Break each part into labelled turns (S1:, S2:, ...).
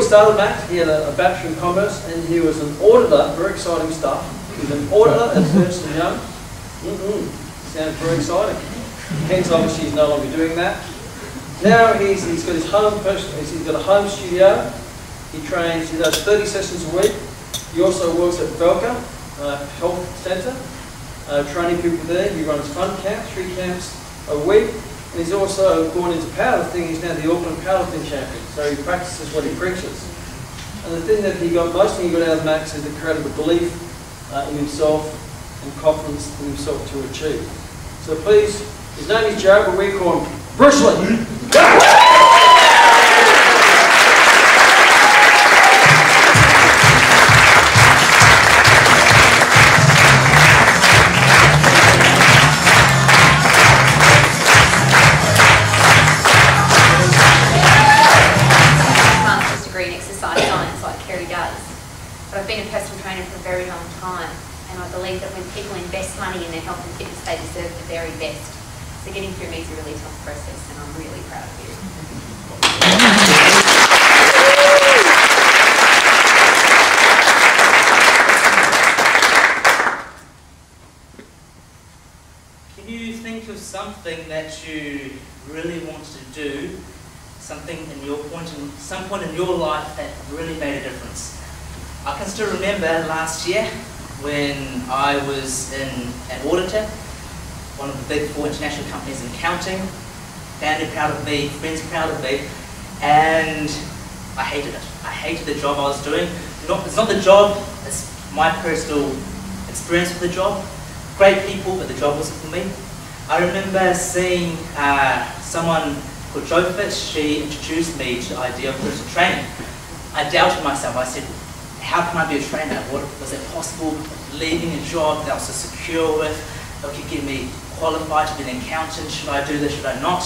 S1: started Max, he had a Bachelor in Commerce, and he was an auditor, very exciting stuff. He was an auditor at Ernst & Young. Sounds very exciting. Hence, obviously, he's no longer doing that. Now he's got his home he's got a home studio. He trains, he does 30 sessions a week. He also works at Velka Health Centre, training people there. He runs fun camps, 3 camps a week. And he's also gone into powerlifting. He's now the Auckland powerlifting champion. So he practices what he preaches. And the thing that most thing he got out of Max is the incredible belief in himself and confidence in himself to achieve. So please, his name is Joe, but we call him Bruce Lee.
S2: But I've been a personal trainer for a very long time, and I believe that when people invest money in their health and fitness, they deserve the very best. So getting through me is a really tough process, and I'm really proud of you.
S3: Can you think of something that you really wanted to do, something in some point in your life that really made a difference? I can still remember last year when I was an auditor, one of the big 4 international companies in accounting. Family proud of me, friends proud of me, and I hated it. I hated the job I was doing. It's not the job, it's my personal experience with the job. Great people, but the job wasn't for me. I remember seeing someone called Jo Fitch. She introduced me to the idea of personal training. I doubted myself. I said, how can I be a trainer? Was it possible leaving a job that I was so secure with, that could get me qualified to be an accountant? Should I do this, should I not?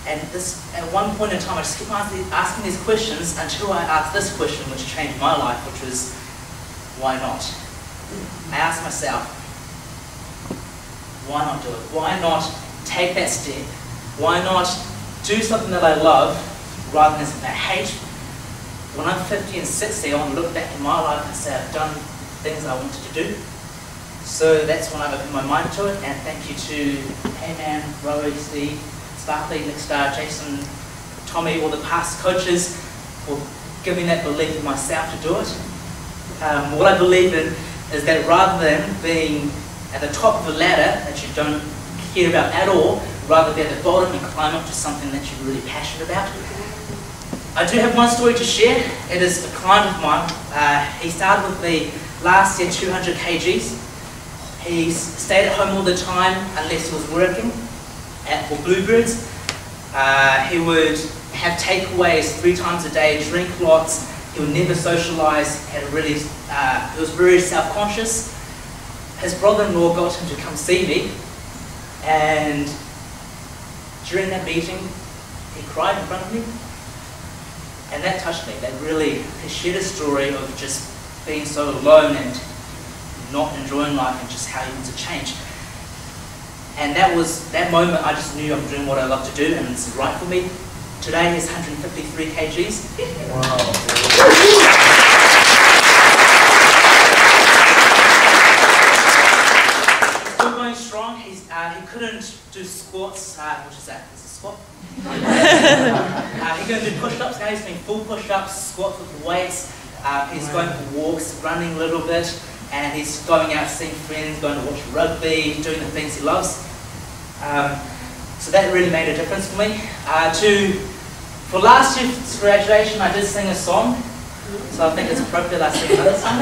S3: And at one point in time, I just kept asking these questions until I asked this question, which changed my life, which was, why not? I asked myself, why not do it? Why not take that step? Why not do something that I love rather than something I hate? When I'm 50 and 60, I want to look back in my life and say I've done things I wanted to do. So that's when I opened my mind to it, and thank you to Hey-Man, Rowie, Steve, Sparkly, Nick Star, Jason, Tommy, all the past coaches for giving that belief in myself to do it. What I believe in is that rather than being at the top of the ladder that you don't care about at all, rather be at the bottom and climb up to something that you're really passionate about. I do have one story to share. It is a client of mine. He started with me last year, 200 kgs. He stayed at home all the time unless he was working for Bluebirds. He would have takeaways 3 times a day, drink lots. He would never socialise. He was very self-conscious. His brother-in-law got him to come see me, and during that meeting, he cried in front of me. And that touched me. That really, he shared a story of just being so alone and not enjoying life and just how he wants to change. And that moment, I just knew I'm doing what I love to do and it's right for me. Today he's 153 kgs. Wow. He's still going strong. He couldn't do squats, which is that? It's a squat. He's going to do push-ups now. He's doing full push-ups, squats with weights. He's going for walks, running a little bit, and he's going out seeing friends, going to watch rugby, doing the things he loves. So that really made a difference for me. For last year's graduation, I did sing a song, so I think it's appropriate I sing another song.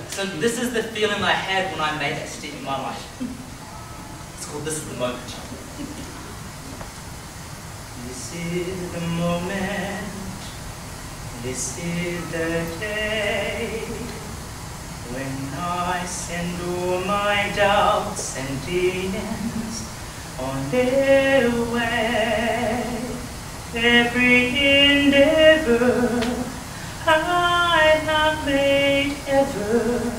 S3: So this is the feeling I had when I made that step in my life. It's called This Is the Moment. This is the moment, this is the day, when I send all my doubts and demons on their way. Every endeavor I have made ever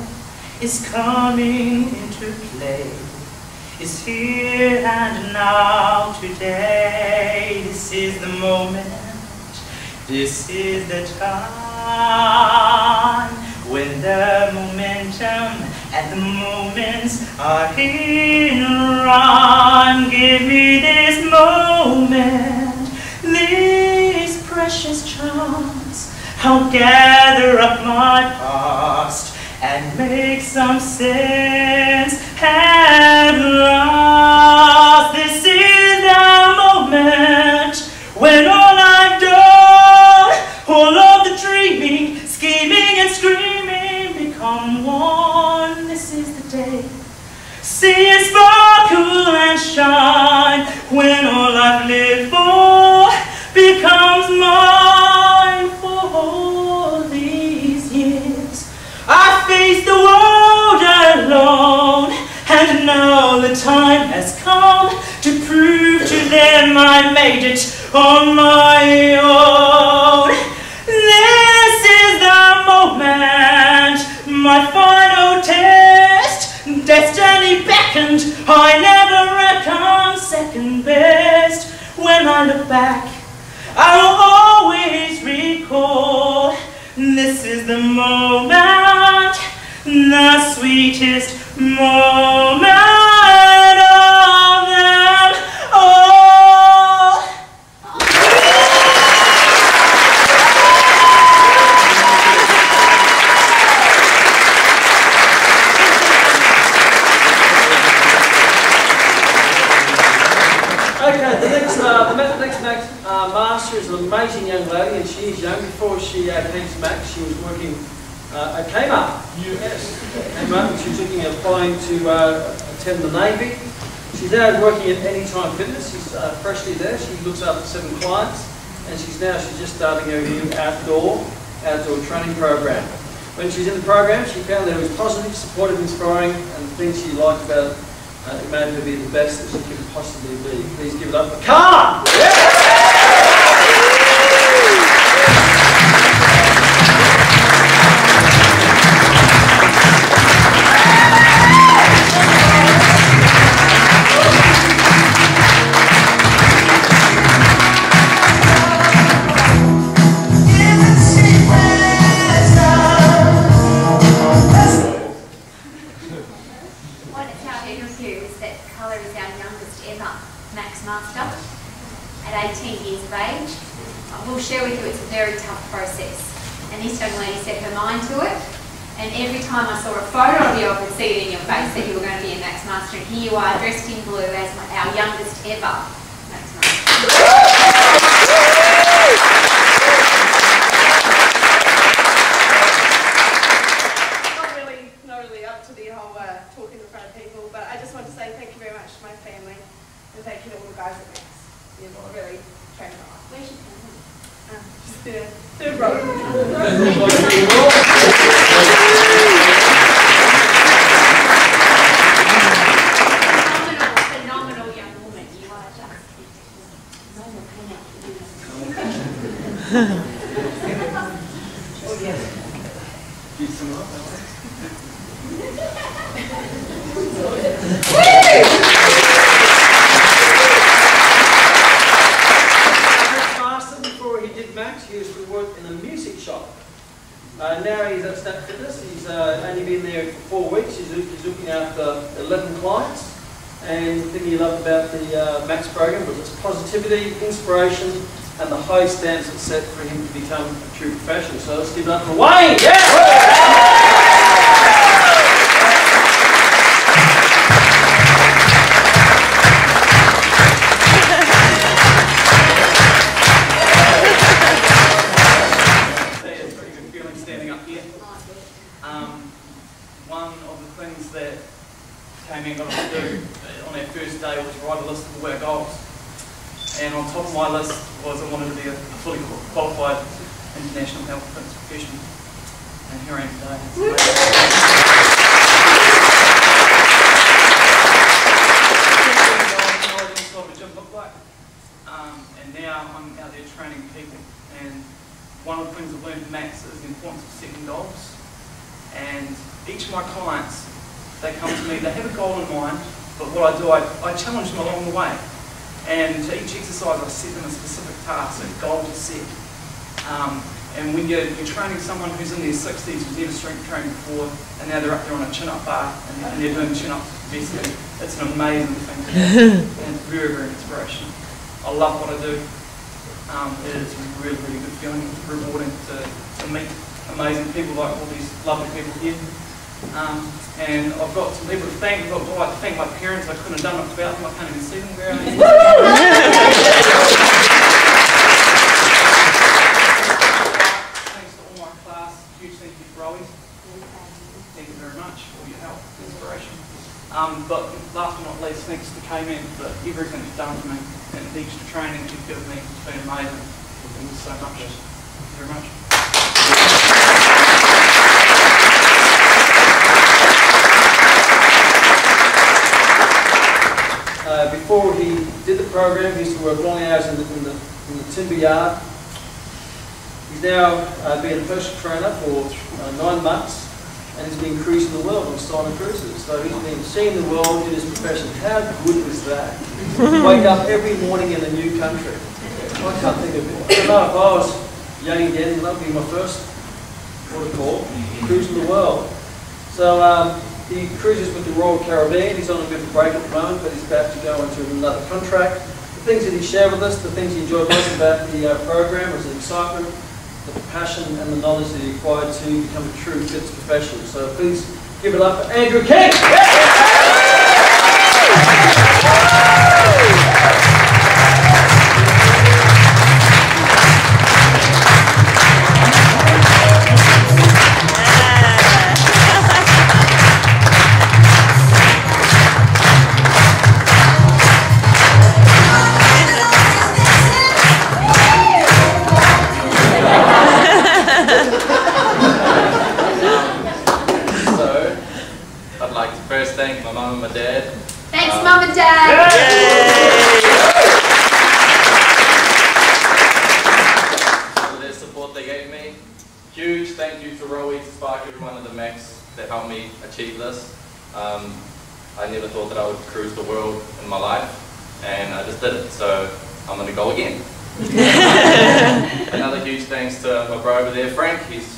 S3: is coming into play. is here and now today. This is the moment, this is the time when the momentum and the moments are in rhyme. Give me this moment, these precious charms. I'll gather up my past and make some sense at last. This is the moment when all I've done, all of the dreaming, scheming and screaming become one. This is the day. See it sparkle and shine when all I've lived for becomes mine. For all these years I faced the world alone, and now the time has come to prove to them I made it on my own. This is the moment, my final test. Destiny beckoned, I never reckoned second best. When I look back, I'll always recall, this is the moment, the sweetest moment of them all.
S1: Okay, the next master is an amazing young lady, and she is young. Before she came to Max, she was working at Kmart. Yes, Kmart. She was looking at applying to attend the Navy. She's now working at Anytime Fitness. She's freshly there. She looks after 7 clients, and she's just starting her new outdoor training program. When she's in the program, she found that it was positive, supportive, inspiring, and the things she liked about it. It made her be the best that she could possibly be. Please give it up for Carla!
S2: At 18 years of age. I will share with you it's a very tough process. And this young lady set her mind to it. And every time I saw a photo of you, I could see it in your face that you were going to be a Max Master. And here you are, dressed in blue as our youngest ever Max Master.
S4: Not really up to the whole talking in front of people, but I just want to say thank you very much to my family and thank you to all the guys at Max. You've really trained hard.
S2: Where's your family?
S4: Just the third row.
S2: Phenomenal young woman. You are just normal
S1: He used to work in a music shop. Now he's at Snap Fitness. He's only been there for 4 weeks. He's looking after 11 clients. And the thing he loved about the Max program was its positivity, inspiration, and the high standards it set for him to become a true professional. So let's give it up for Wayne! Yeah!
S3: One of the things that came in got us to do on our first day was write a list of all our goals. And on top of my list was I wanted to be a fully qualified international health fitness professional. And here I am today. And now I'm out there training people. And one of the things I've learned from Max is the importance of setting goals. And each of my clients, they come to me, they have a goal in mind,
S5: But what I do, I challenge them along the way. And to each exercise, I set them a specific task, a goal to set. And when you're training someone who's in their 60s, who's never strength trained before, and now they're up there on a chin-up bar, and they're doing chin-ups basically, it's an amazing thing to do, and it's very, very inspirational. I love what I do. It is a really, really good feeling. It's rewarding to meet amazing people like all these lovely people here. And I've got some people to thank. I'd like to thank my parents. I couldn't have done it without them. I can't even see them where I am. Thanks to all my class. Huge thank you to Rowie. Thank you very much for your help and inspiration. But last but not least, thanks to K-Man for everything you've done for me and the extra training you've given me. It's been amazing. Thank you so much. Thank you very much.
S1: Before he did the program, he used to work long hours in the timber yard. He's now been a personal trainer for 9 months, and he's been cruising the world on silent cruises. So he's been seeing the world in his profession. How good was that? Wake up every morning in a new country. I can't think of it. I don't know if I was young again, that would be my first protocol, cruising the world. So he cruises with the Royal Caribbean. He's on a bit of a break at the moment, but he's about to go into another contract. The things that he shared with us, the things he enjoyed most about the program was the excitement, the passion and the knowledge that he acquired to become a true fitness professional. So please give it up for Andrew King!
S6: Thank my mum and my dad.
S2: Thanks, Mum and Dad.
S6: For their support they gave me. Huge thank you to Rowie, to Spark, everyone at the Max that helped me achieve this. I never thought that I would cruise the world in my life, and I just did it. So I'm going to go again. Another huge thanks to my bro over there, Frank. He's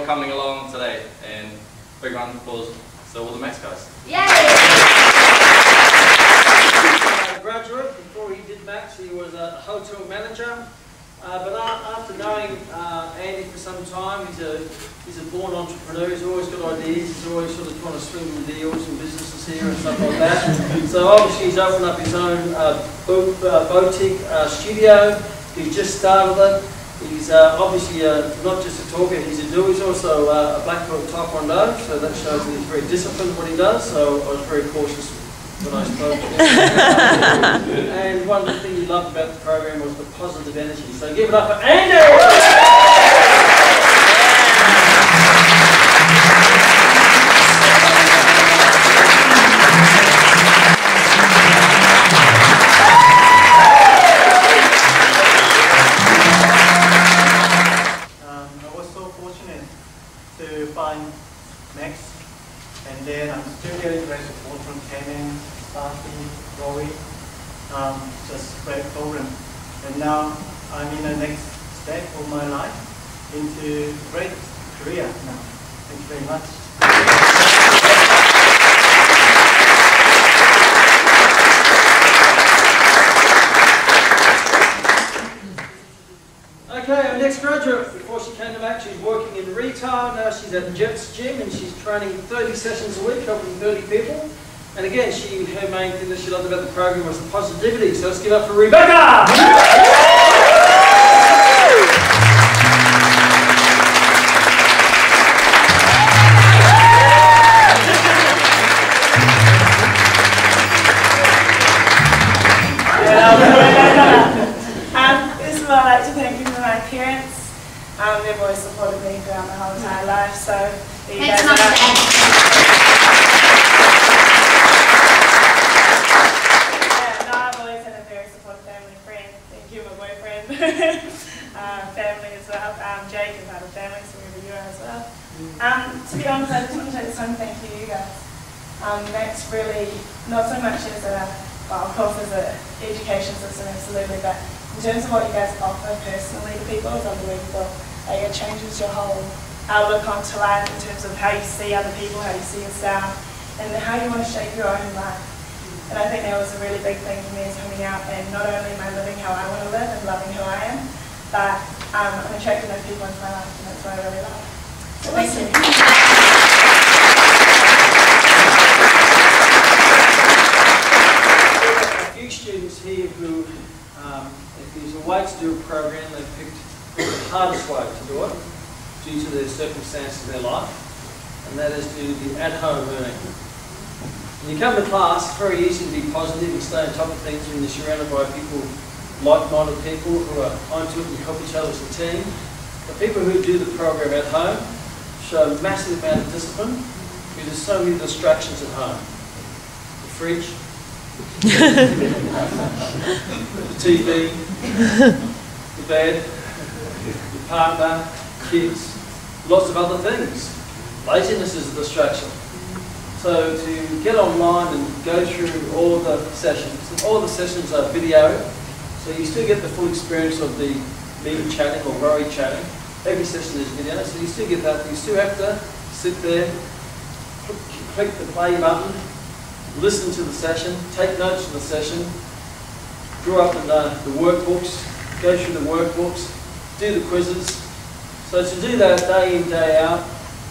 S6: coming along today, and big round of applause to all the Max guys.
S2: Yay!
S1: Graduate, before he did Max, he was a hotel manager. But after knowing Andy for some time, he's a born entrepreneur. He's always got ideas. He's always sort of trying to swing the deals and businesses here and stuff like that. So obviously he's opened up his own boutique studio. He's just started it. He's obviously not just a talker, he's a doer. He's also a black belt taekwondo, so that shows that he's very disciplined in what he does. So I was very cautious when I spoke to him. And one of the things he loved about the program was the positive energy. So give it up for Andy!
S7: To find Max, and then I'm still getting great support from Kevin, Sparky, Rowie. Just great program. And now I'm in the next step of my life into a great career now. Thank you very much.
S1: Okay, our next graduate, before she came to Max, she was working in retail. Now she's at Jet's Gym and she's training 30 sessions a week, helping 30 people. And again, her main thing that she loved about the program was the positivity. So let's give it up for Rebecca!
S8: I'd like to thank you for my parents. They've always supported me throughout my whole entire life. So there you
S2: Thanks,
S8: go.
S2: Mum and Dad.
S8: Yeah, no, I've always had a very supportive family friend. Thank you, my boyfriend. Family as well. Jake is part of family, so wherever you are as well. Max really, not so much as a, well, of course as an education system, absolutely, but in terms of what you guys offer personally to people is unbelievable. Like, it changes your whole outlook onto life in terms of how you see other people, how you see yourself, and how you want to shape your own life. And I think that was a really big thing for me, is coming out and not only am I living how I want to live and loving who I am, but I'm attracting those people into my life, and that's what I really love. So thank you.
S1: A few students here who, if there's a way to do a program, they picked the hardest way to do it due to their circumstances in their life, and that is due to the at-home learning. When you come to class, it's very easy to be positive and stay on top of things when you're surrounded by people, like-minded people who are onto it and help each other as a team. The people who do the program at home show a massive amount of discipline because there's so many distractions at home. The fridge, the TV, the bed, your partner, kids, lots of other things. Laziness is a distraction. So to get online and go through all the sessions, and all the sessions are video, so you still get the full experience of the me chatting or Rory chatting. Every session is video, so you still get that. You still have to sit there, click the play button, listen to the session, take notes of the session, draw up the workbooks, go through the workbooks, do the quizzes. So to do that day in, day out,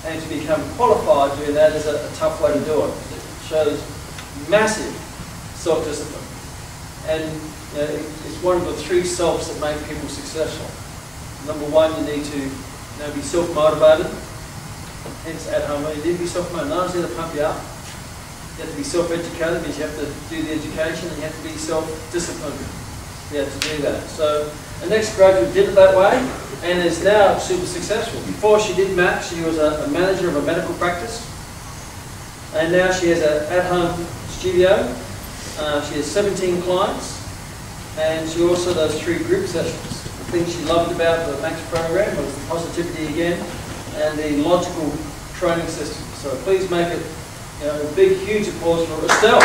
S1: and to become qualified doing that is a tough way to do it. It shows massive self-discipline. And you know, it's one of the 3 selves that make people successful. Number 1, you need to be self-motivated. Hence at home, you need to be self-motivated. No one's there to pump you up. You have to be self-educated, because you have to do the education, and you have to be self-disciplined to be able to do that. So the next graduate did it that way, and is now super successful. Before she did maths, she was a manager of a medical practice, and now she has an at-home studio. She has 17 clients, and she also does 3 group sessions. The thing she loved about the Max program was the positivity again, and the logical training system. So please make it a big, huge applause for Estelle.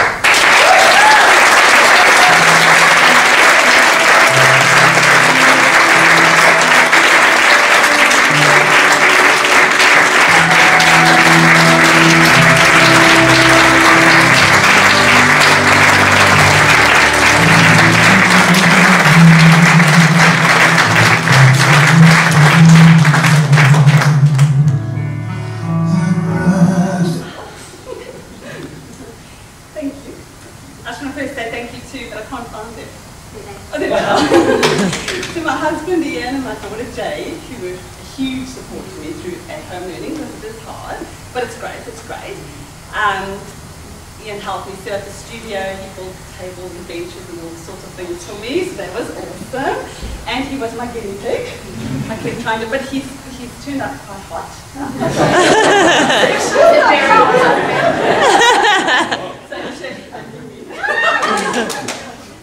S9: Ian helped me set up the studio, he built tables and benches and all sorts of things for me, so that was awesome. And he was my guinea pig. I kept trying to, but he's turned out quite hot.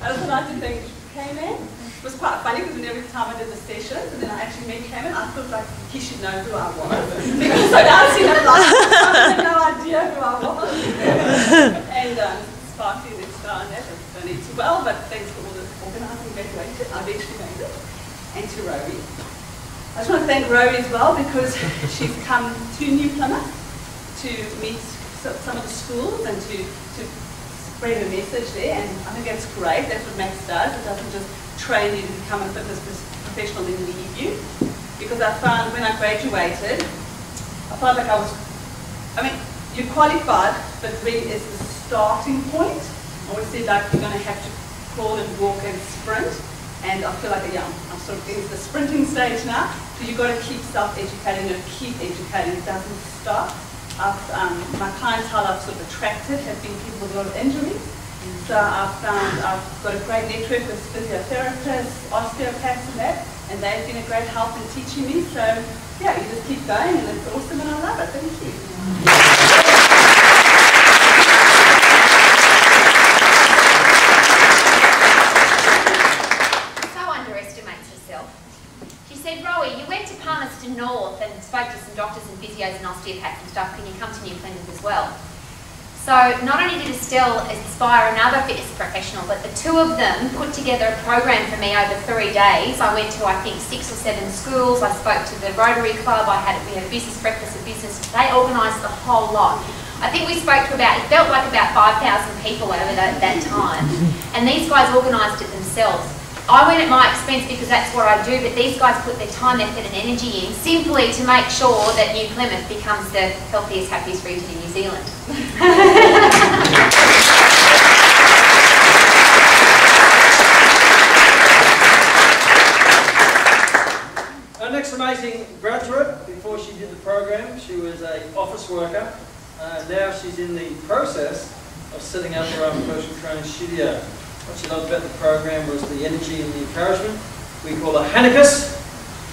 S9: I also like to thank Cayman. It was quite funny because every time I did the sessions and then I actually met Cayman, I thought like he should know who I was. Because so now I've seen him like, I had no idea who I was. And Sparky and Esther and that have done it well, but thanks for all the organising graduation. I eventually made it. And to Rory. I just want to thank Rory as well because she's come to New Plymouth to meet some of the schools and to spread a message there, and I think that's great. That's what Max does. It doesn't just train you to become a fitness professional and leave you. Because I found when I graduated, I felt like you're qualified, but really it's the starting point. I always said like you're going to have to crawl and walk and sprint, and I feel like I'm sort of getting to the sprinting stage now. So you've got to keep self-educating and keep educating. It doesn't stop. My clientele I've sort of attracted have been people with a lot of injuries. So I've found I've got a great network with physiotherapists, osteopaths and that, and they've been a great help in teaching me. So yeah, you just keep going and it's awesome and I love it. Thank you.
S2: North and spoke to some doctors and physios and osteopaths and stuff. Can you come to New Plymouth as well? So not only did Estelle inspire another fitness professional, but the two of them put together a program for me over 3 days. I went to, I think, 6 or 7 schools. I spoke to the Rotary Club. We had a business breakfast at business. They organised the whole lot. I think we spoke to it felt like about 5,000 people over that time. And these guys organised it themselves. I went at my expense because that's what I do, but these guys put their time, effort and energy in simply to make sure that New Plymouth becomes the healthiest, happiest region in New Zealand.
S1: Our next amazing graduate, before she did the program, she was an office worker. Now she's in the process of setting up her own personal training studio. What she loved about the program was the energy and the encouragement. We call her Hannikus.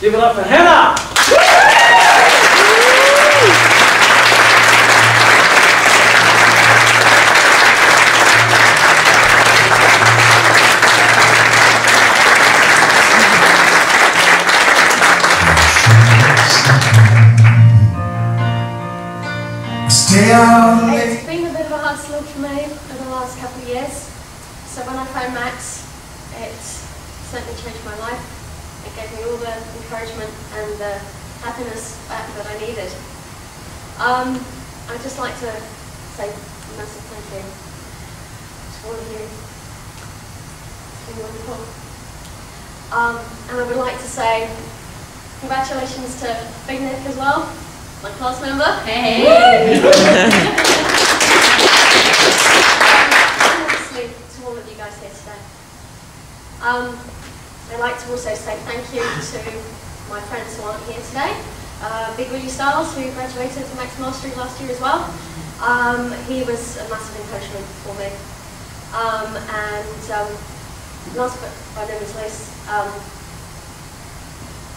S1: Give it up for Hannah!
S10: It's been a bit of a hard slog for me over the last couple of years. So when I found Max, it certainly changed my life. It gave me all the encouragement and the happiness that I needed. I'd just like to say a massive thank you to all of you. It's been wonderful. And I would like to say congratulations to Big Nick as well, my class member.
S2: Hey!
S10: To all of you guys here today. I'd like to also say thank you to my friends who aren't here today. Big Willie Styles, who graduated from Max Mastery last year as well. He was a massive encouragement for me. Last but by no means least,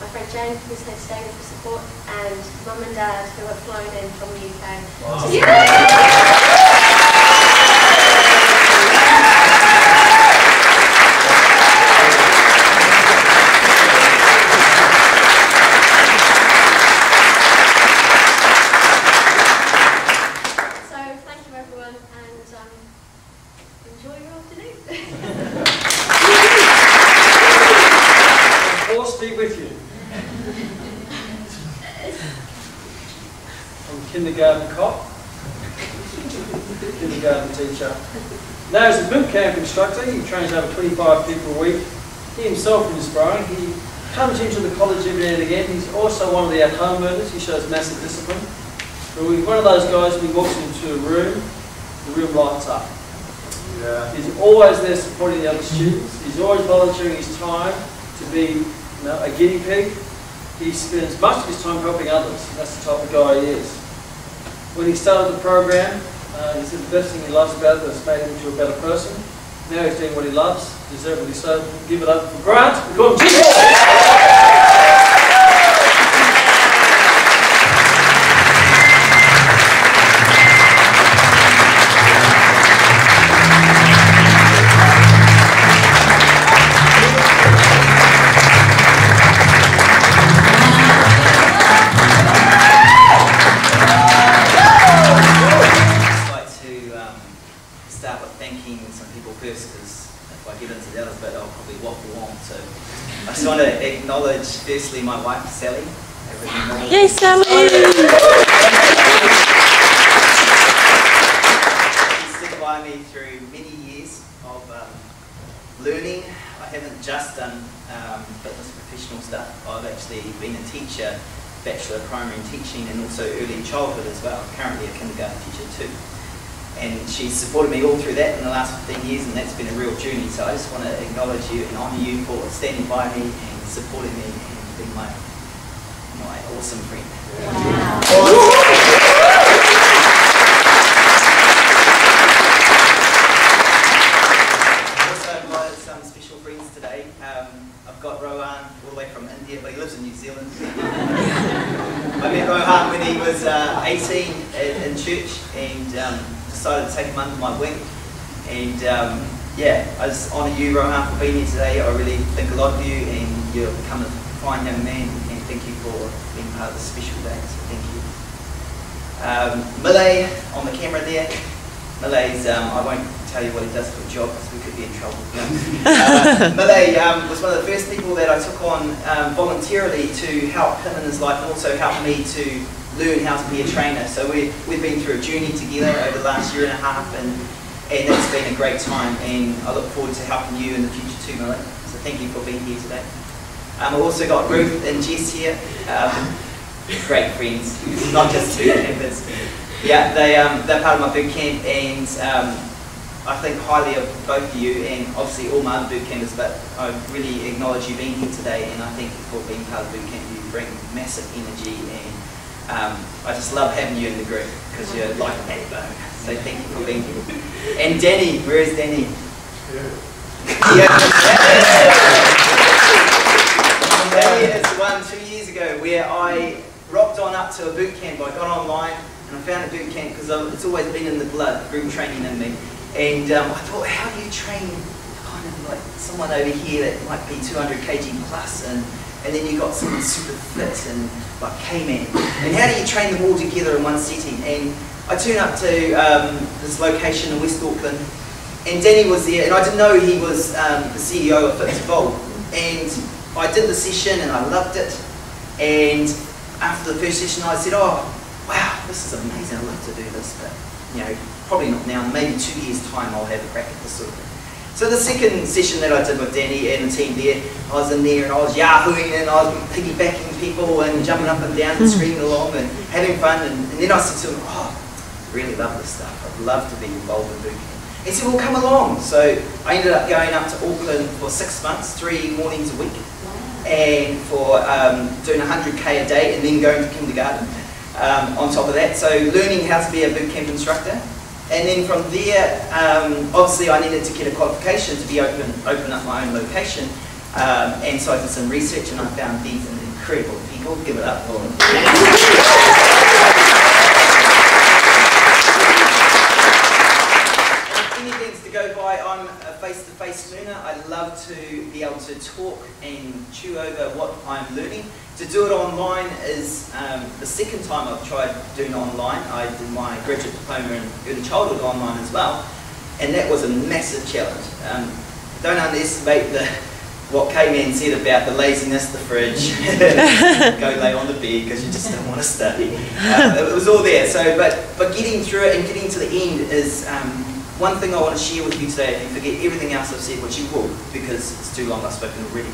S10: my friend Jane, who's here today with the support, and Mum and Dad, who have flown in from the UK. Wow.
S1: Kindergarten cop, kindergarten teacher. Now he's a boot camp instructor. He trains over 25 people a week. He himself is inspiring. He comes into the college every now and again. He's also one of the at-home learners. He shows massive discipline. But he's one of those guys, when he walks into a room, the room lights up. Yeah. He's always there supporting the other students. He's always volunteering his time to be a guinea pig. He spends much of his time helping others. And that's the type of guy he is. When he started the program, he said the best thing he loves about it is made him into a better person. Now he's doing what he loves, deservedly so. Give it up for Grant. We call him Jesus.
S11: I just want to acknowledge firstly my wife Sally.
S12: Yes, Sally!
S11: She's stuck by me through many years of learning. I haven't just done fitness professional stuff. I've actually been a teacher, Bachelor of Primary in Teaching and also early childhood as well. I'm currently a kindergarten teacher too. And she's supported me all through that in the last 15 years, and that's been a real journey. So I just want to acknowledge you and honour you for standing by me and supporting me and being my awesome friend. Wow. Also invited some special friends today. I've got Rohan all the way from India, but he lives in New Zealand. I met Rohan when he was 18 in church, and decided to take him under my wing, and yeah, I just honour you, Rohan, for being here today. I really think a lot of you, and you're becoming a fine young man, and thank you for being part of this special day, so thank you. Millie on the camera there, Malay's, I won't tell you what he does for a job because we could be in trouble. Malay was one of the first people that I took on voluntarily to help him in his life and also help me to learn how to be a trainer. So we've been through a journey together over the last year and a half, and it's been a great time, and I look forward to helping you in the future too, Malay. So thank you for being here today. I've also got Ruth and Jess here, great friends, not just boot campers. Yeah, they're part of my boot camp, and I think highly of both of you, and obviously all my other boot campers, but I really acknowledge you being here today, and I thank you for being part of boot camp. You bring massive energy, and I just love having you in the group because you're like a backbone. So thank you for being here. And Danny, where is Danny? Yeah. Danny is the one 2 years ago where I rocked on up to a boot camp. I got online and I found a boot camp because it's always been in the blood, group training in me. And I thought, how do you train kind of like someone over here that might be 200 kg plus, and then you got someone super fit and like K-Man, and how do you train them all together in one setting? And I turned up to this location in West Auckland, and Danny was there, and I didn't know he was the CEO of Fitness Bowl. And I did the session and I loved it, and after the first session I said, oh wow, this is amazing, I'd love to do this, but you know, probably not now, maybe 2 years time I'll have a crack at this sort of thing. So the second session that I did with Danny and the team there, I was in there and I was yahooing and I was piggybacking people and jumping up and down and screaming along and having fun, and then I said to him, oh, I really love this stuff, I'd love to be involved in boot camp. He said, well, come along. So I ended up going up to Auckland for 6 months, 3 mornings a week, and for doing 100k a day and then going to kindergarten on top of that. So learning how to be a boot camp instructor. And then from there, obviously I needed to get a qualification to be open up my own location. And so I did some research and I found these incredible people. Give it up for them. Go by, I'm a face-to-face learner. I love to be able to talk and chew over what I'm learning. To do it online is the second time I've tried doing it online. I did my graduate diploma in early childhood online as well, and that was a massive challenge. Don't underestimate what K-Man said about the laziness, the fridge, go lay on the bed because you just don't want to study. It was all there. So, but getting through it and getting to the end is one thing I want to share with you today. If you forget everything else I've said, which you will, because it's too long, I've spoken already.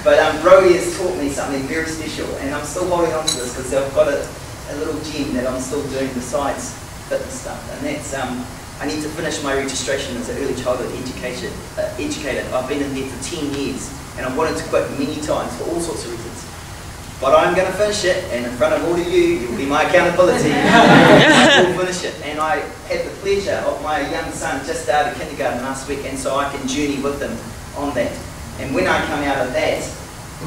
S11: But Rowie has taught me something very special, and I'm still holding on to this because I've got a little gem that I'm still doing besides fitness stuff, and that's I need to finish my registration as an early childhood educator. I've been in there for 10 years, and I've wanted to quit many times for all sorts of reasons. But I'm going to finish it, and in front of all of you, you'll be my accountability. I will finish it. And I had the pleasure of my young son just started kindergarten last week, and so I can journey with him on that. And when I come out of that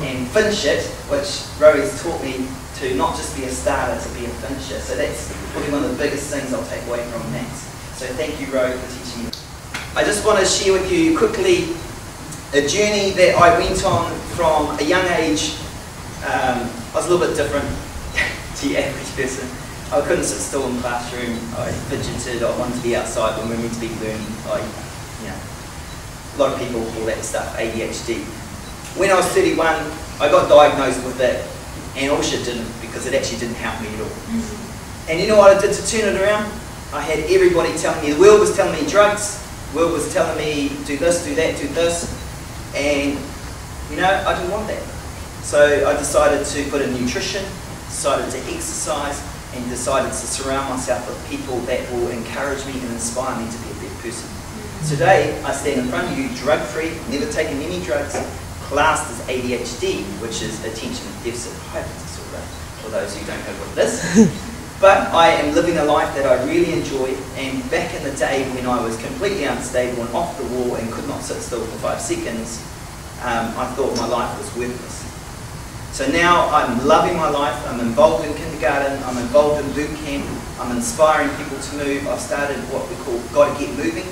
S11: and finish it, which Rose taught me to not just be a starter, to be a finisher. So that's probably one of the biggest things I'll take away from that. So thank you, Rose, for teaching me. I just want to share with you quickly a journey that I went on from a young age. I was a little bit different to the average person. I couldn't sit still in the classroom. I fidgeted. I wanted to be outside when we were meant to be learning. A lot of people call that stuff ADHD. When I was 31, I got diagnosed with it, and I wish it didn't, because it actually didn't help me at all. And you know what I did to turn it around? I had everybody telling me, the world was telling me drugs, the world was telling me do this, do that, do this, and you know, I didn't want that. So I decided to put in nutrition, decided to exercise, and decided to surround myself with people that will encourage me and inspire me to be a better person. Today, I stand in front of you drug-free, never taken any drugs, classed as ADHD, which is attention deficit hyperactivity disorder, for those who don't know what it is. But I am living a life that I really enjoy, and back in the day when I was completely unstable and off the wall and could not sit still for 5 seconds, I thought my life was worthless. So now I'm loving my life. I'm involved in kindergarten, I'm involved in boot camp, I'm inspiring people to move. I've started what we call Gotta Get Moving,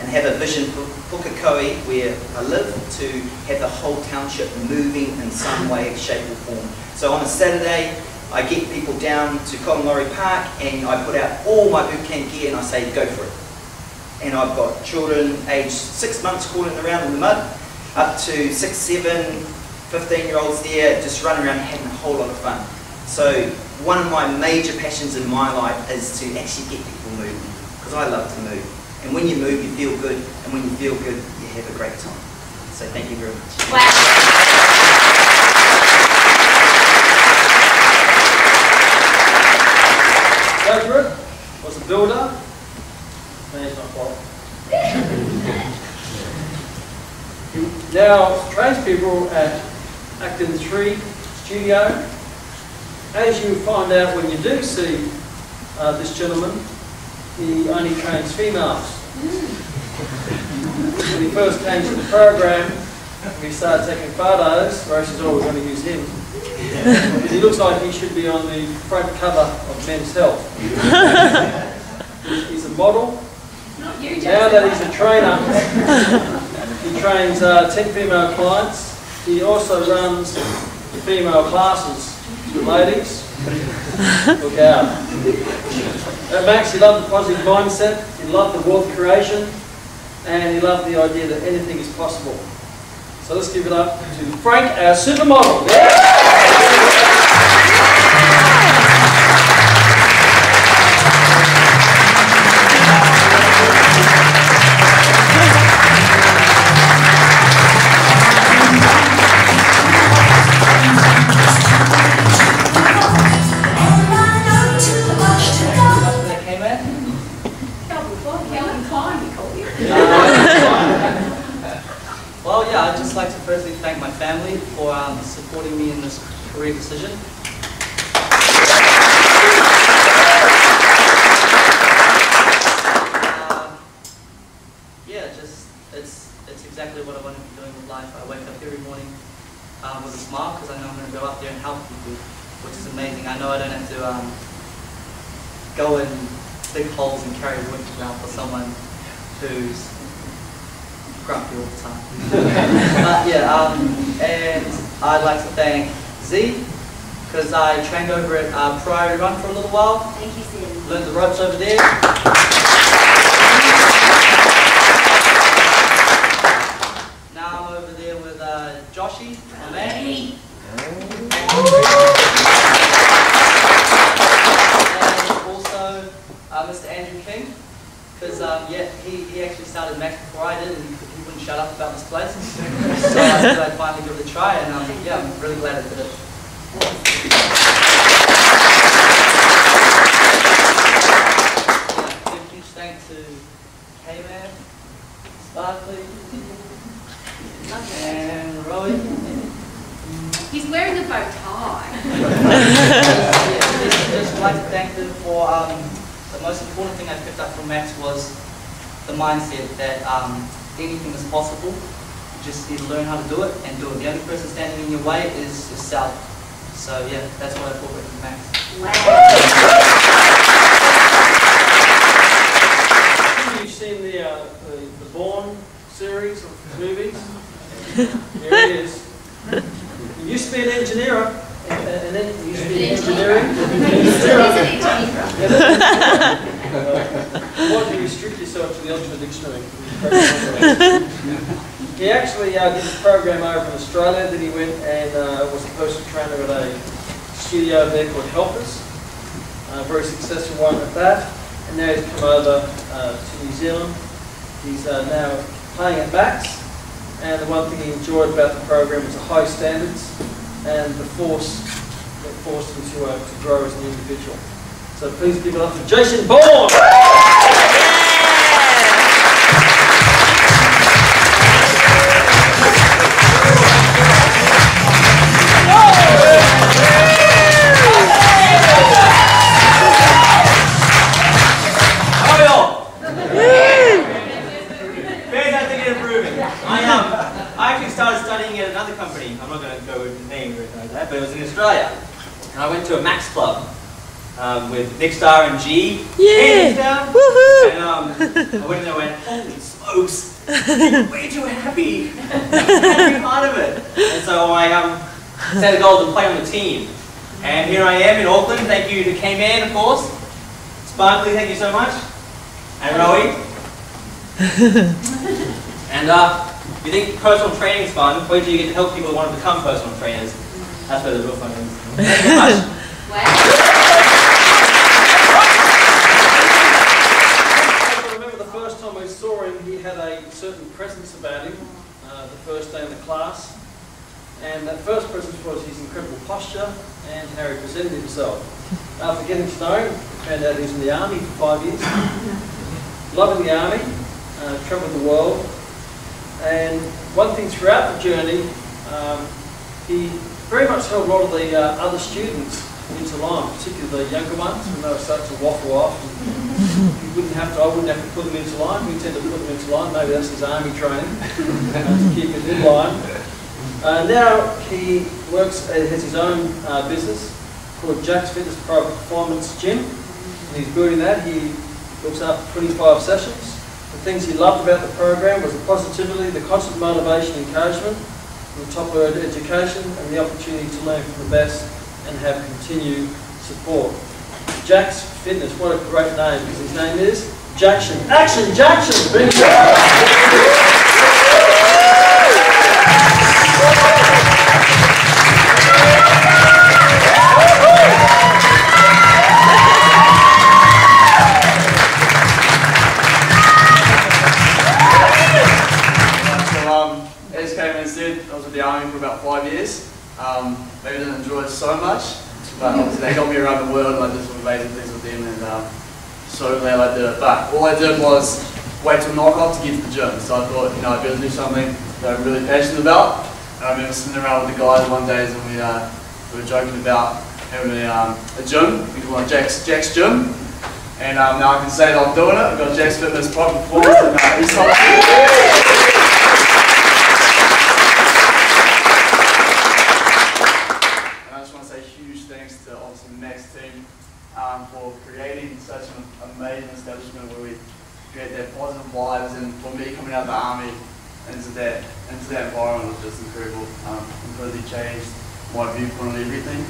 S11: and have a vision for Pukekohe, where I live, to have the whole township moving in some way, shape or form. So on a Saturday, I get people down to Kolonori Park and I put out all my boot camp gear and I say, go for it. and I've got children aged 6 months crawling around in the mud, up to 6, 7, 15-year-olds there just running around having a whole lot of fun. So one of my major passions in my life is to actually get people moving, because I love to move. And when you move, you feel good, and when you feel good, you have a great time. So thank you very much.
S2: Wow.
S1: Graduate was a builder. No, he's not quite. He now trains people at Auckland 3 studio. As you find out when you do see this gentleman, he only trains females. When he first came to the program, we started taking photos. Rose says, oh, we're going to use him. Because he looks like he should be on the front cover of Men's Health. He's a model.
S2: Not you,
S1: Now that he's a trainer, he trains 10 female clients. He also runs female classes for ladies. Look out. At Max, he loved the positive mindset, he loved the wealth creation, and he loved the idea that anything is possible. So let's give it up to Frank, our supermodel.
S3: Well, yeah, I'd just like to firstly thank my family for supporting me in this career decision. Yeah, it's exactly what I want to be doing with life. I wake up every morning with a smile because I know I'm going to go out there and help people, which is amazing. I know I don't have to go in big holes and carry wood around for someone who's grumpy all the time. But yeah, and I'd like to thank Z, because I trained over at Priory Run for a little while.
S2: Thank you, Z.
S3: Learned the ropes over there. Now I'm over there with Joshy, my man. And also Mr. Andrew King. Because yeah, he actually started Max before I did, and he wouldn't shut up about this place. So I thought I'd finally give it a try, and yeah, I'm really glad I did it. Yeah, big huge thanks to K-Man, Sparkly, and Roy.
S2: He's wearing a bow tie.
S3: Yeah, just like to thank them for. The most important thing I picked up from Max was the mindset that anything is possible. You just need to learn how to do it and do it. The only person standing in your way is yourself. So yeah, that's what I thought from Max.
S2: Wow.
S1: You've seen the Bourne series of movies. Here he is. He used to be an engineer. And then you used to be engineering. Why do you restrict yourself to the Oxford Dictionary? He actually did a program over in Australia. Then he went and was a personal trainer at a studio there called Helpers. A very successful one at that. And now he's come over to New Zealand. He's now playing at Max. And the one thing he enjoyed about the program was the high standards and the force that forced him to grow as an individual. So please give it up for Jason Bourne!
S13: I actually started studying at another company. I'm not going to go with the name or anything like that, but it was in Australia. And I went to a Max Club with Nick Star and G.
S12: Yeah! Woohoo!
S13: And I went in there and went, holy smokes, you're way too happy. Every part of it. And so I set a goal to play on the team. And here I am in Auckland. Thank you to K-Man, of course. Sparkly, thank you so much. And Rowie. And you think personal training is fun, wait till you get to help people who want to become personal trainers. That's where the real fun is. Thank you very much.
S1: I remember the first time I saw him, he had a certain presence about him, the first day in the class. And that first presence was his incredible posture and how he presented himself. After getting to know him, we found out he was in the army for 5 years. Loving the army, travelling the world. And one thing throughout the journey, he very much held a lot of the other students into line, particularly the younger ones, when they were starting to waffle off. I wouldn't have to put them into line. We tend to put them into line. Maybe that's his army training to keep it in line. Now he works, has his own business called Jack's Fitness Performance Gym. And he's building that. He looks after 25 sessions. The things he loved about the program was the positivity, the constant motivation, encouragement, the top word education, and the opportunity to learn from the best and have continued support. Jack's Fitness, what a great name, because his name is Jackson. Action Jackson! Bring it on.
S5: As Cayman said, I was with the army for about 5 years. Maybe didn't enjoy it so much, but obviously they got me around the world and I did some amazing things with them, and so glad I did it. But all I did was wait till knock-off to get to the gym. So I thought, you know, I'd better do something that I'm really passionate about. And I remember sitting around with the guys one day and we were joking about having a gym. We call it Jack's Gym. And now I can say that I'm doing it. I've got Jack's Fitness Performance and East Auckland. For creating such an amazing establishment where we create that positive vibes, and for me coming out of the army into that environment was just incredible. Completely changed my viewpoint on everything,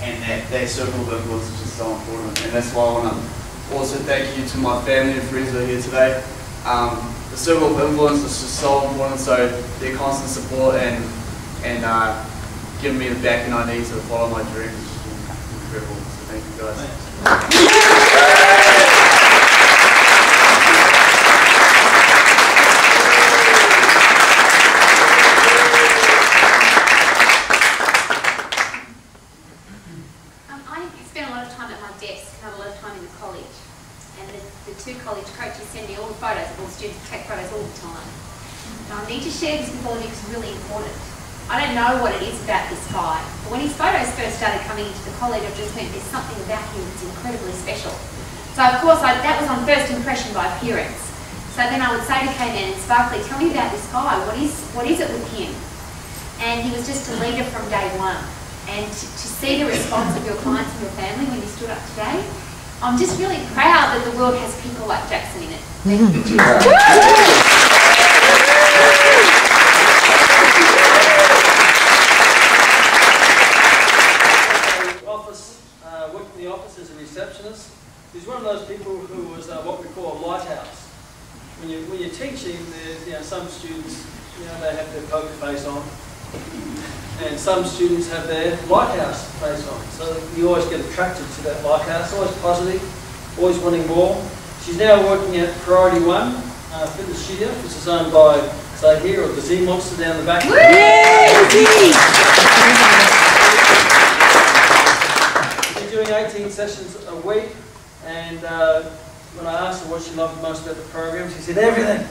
S5: and that circle of influence is just so important. And that's why I want to also thank you to my family and friends who are here today. The circle of influence is just so important, so their constant support and giving me the backing I need to follow my dreams is just incredible. Thank you guys.
S2: I spent a lot of time at my desk and a lot of time in the college. And the two college coaches send me all the photos of all the students who take photos all the time. And I need to share this with all of you because it's really important. I don't know what it is about this guy, but when his photos first started coming into the college, I just went, there's something about him that's incredibly special. So of course, that was on first impression by appearance. So then I would say to K-Man and Sparkly, tell me about this guy, what is it with him? And he was just a leader from day one. And to see the response of your clients and your family when you stood up today, I'm just really proud that the world has people like Jackson in it. Thank you.
S1: Worked in the office as a receptionist. He's one of those people who was what we call a lighthouse. When you're teaching, there's some students, they have their poker face on, and some students have their lighthouse face on. So you always get attracted to that lighthouse, always positive, always wanting more. She's now working at Priority One Fitness Studio, which is owned by Zahir, or the Z Monster down the back. She's doing 18 sessions a week, and when I asked her what she loved most about the program, she said everything.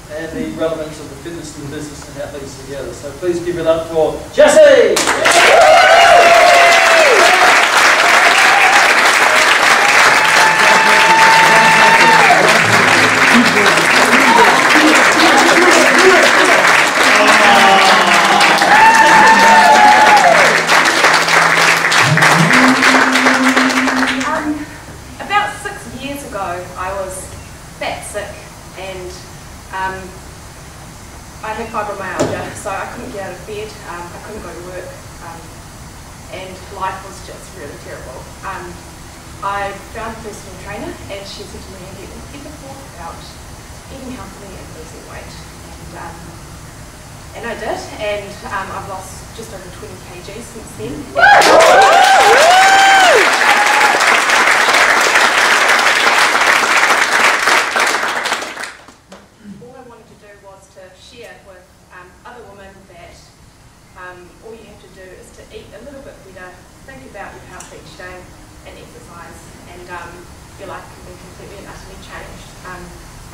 S1: And the relevance of the fitness and the business and how things together. So please give it up for Jessie!
S4: About 6 years ago, I was that sick and I had fibromyalgia, so I couldn't get out of bed, I couldn't go to work, and life was just really terrible. I found a personal trainer and she said to me, have you ever thought about eating healthily and losing weight? And I did, and I've lost just over 20 kg since then. All I wanted to do was to share with other women that all you have to do is to eat a little bit better, think about your health each day, and exercise, and your life can be completely and utterly changed.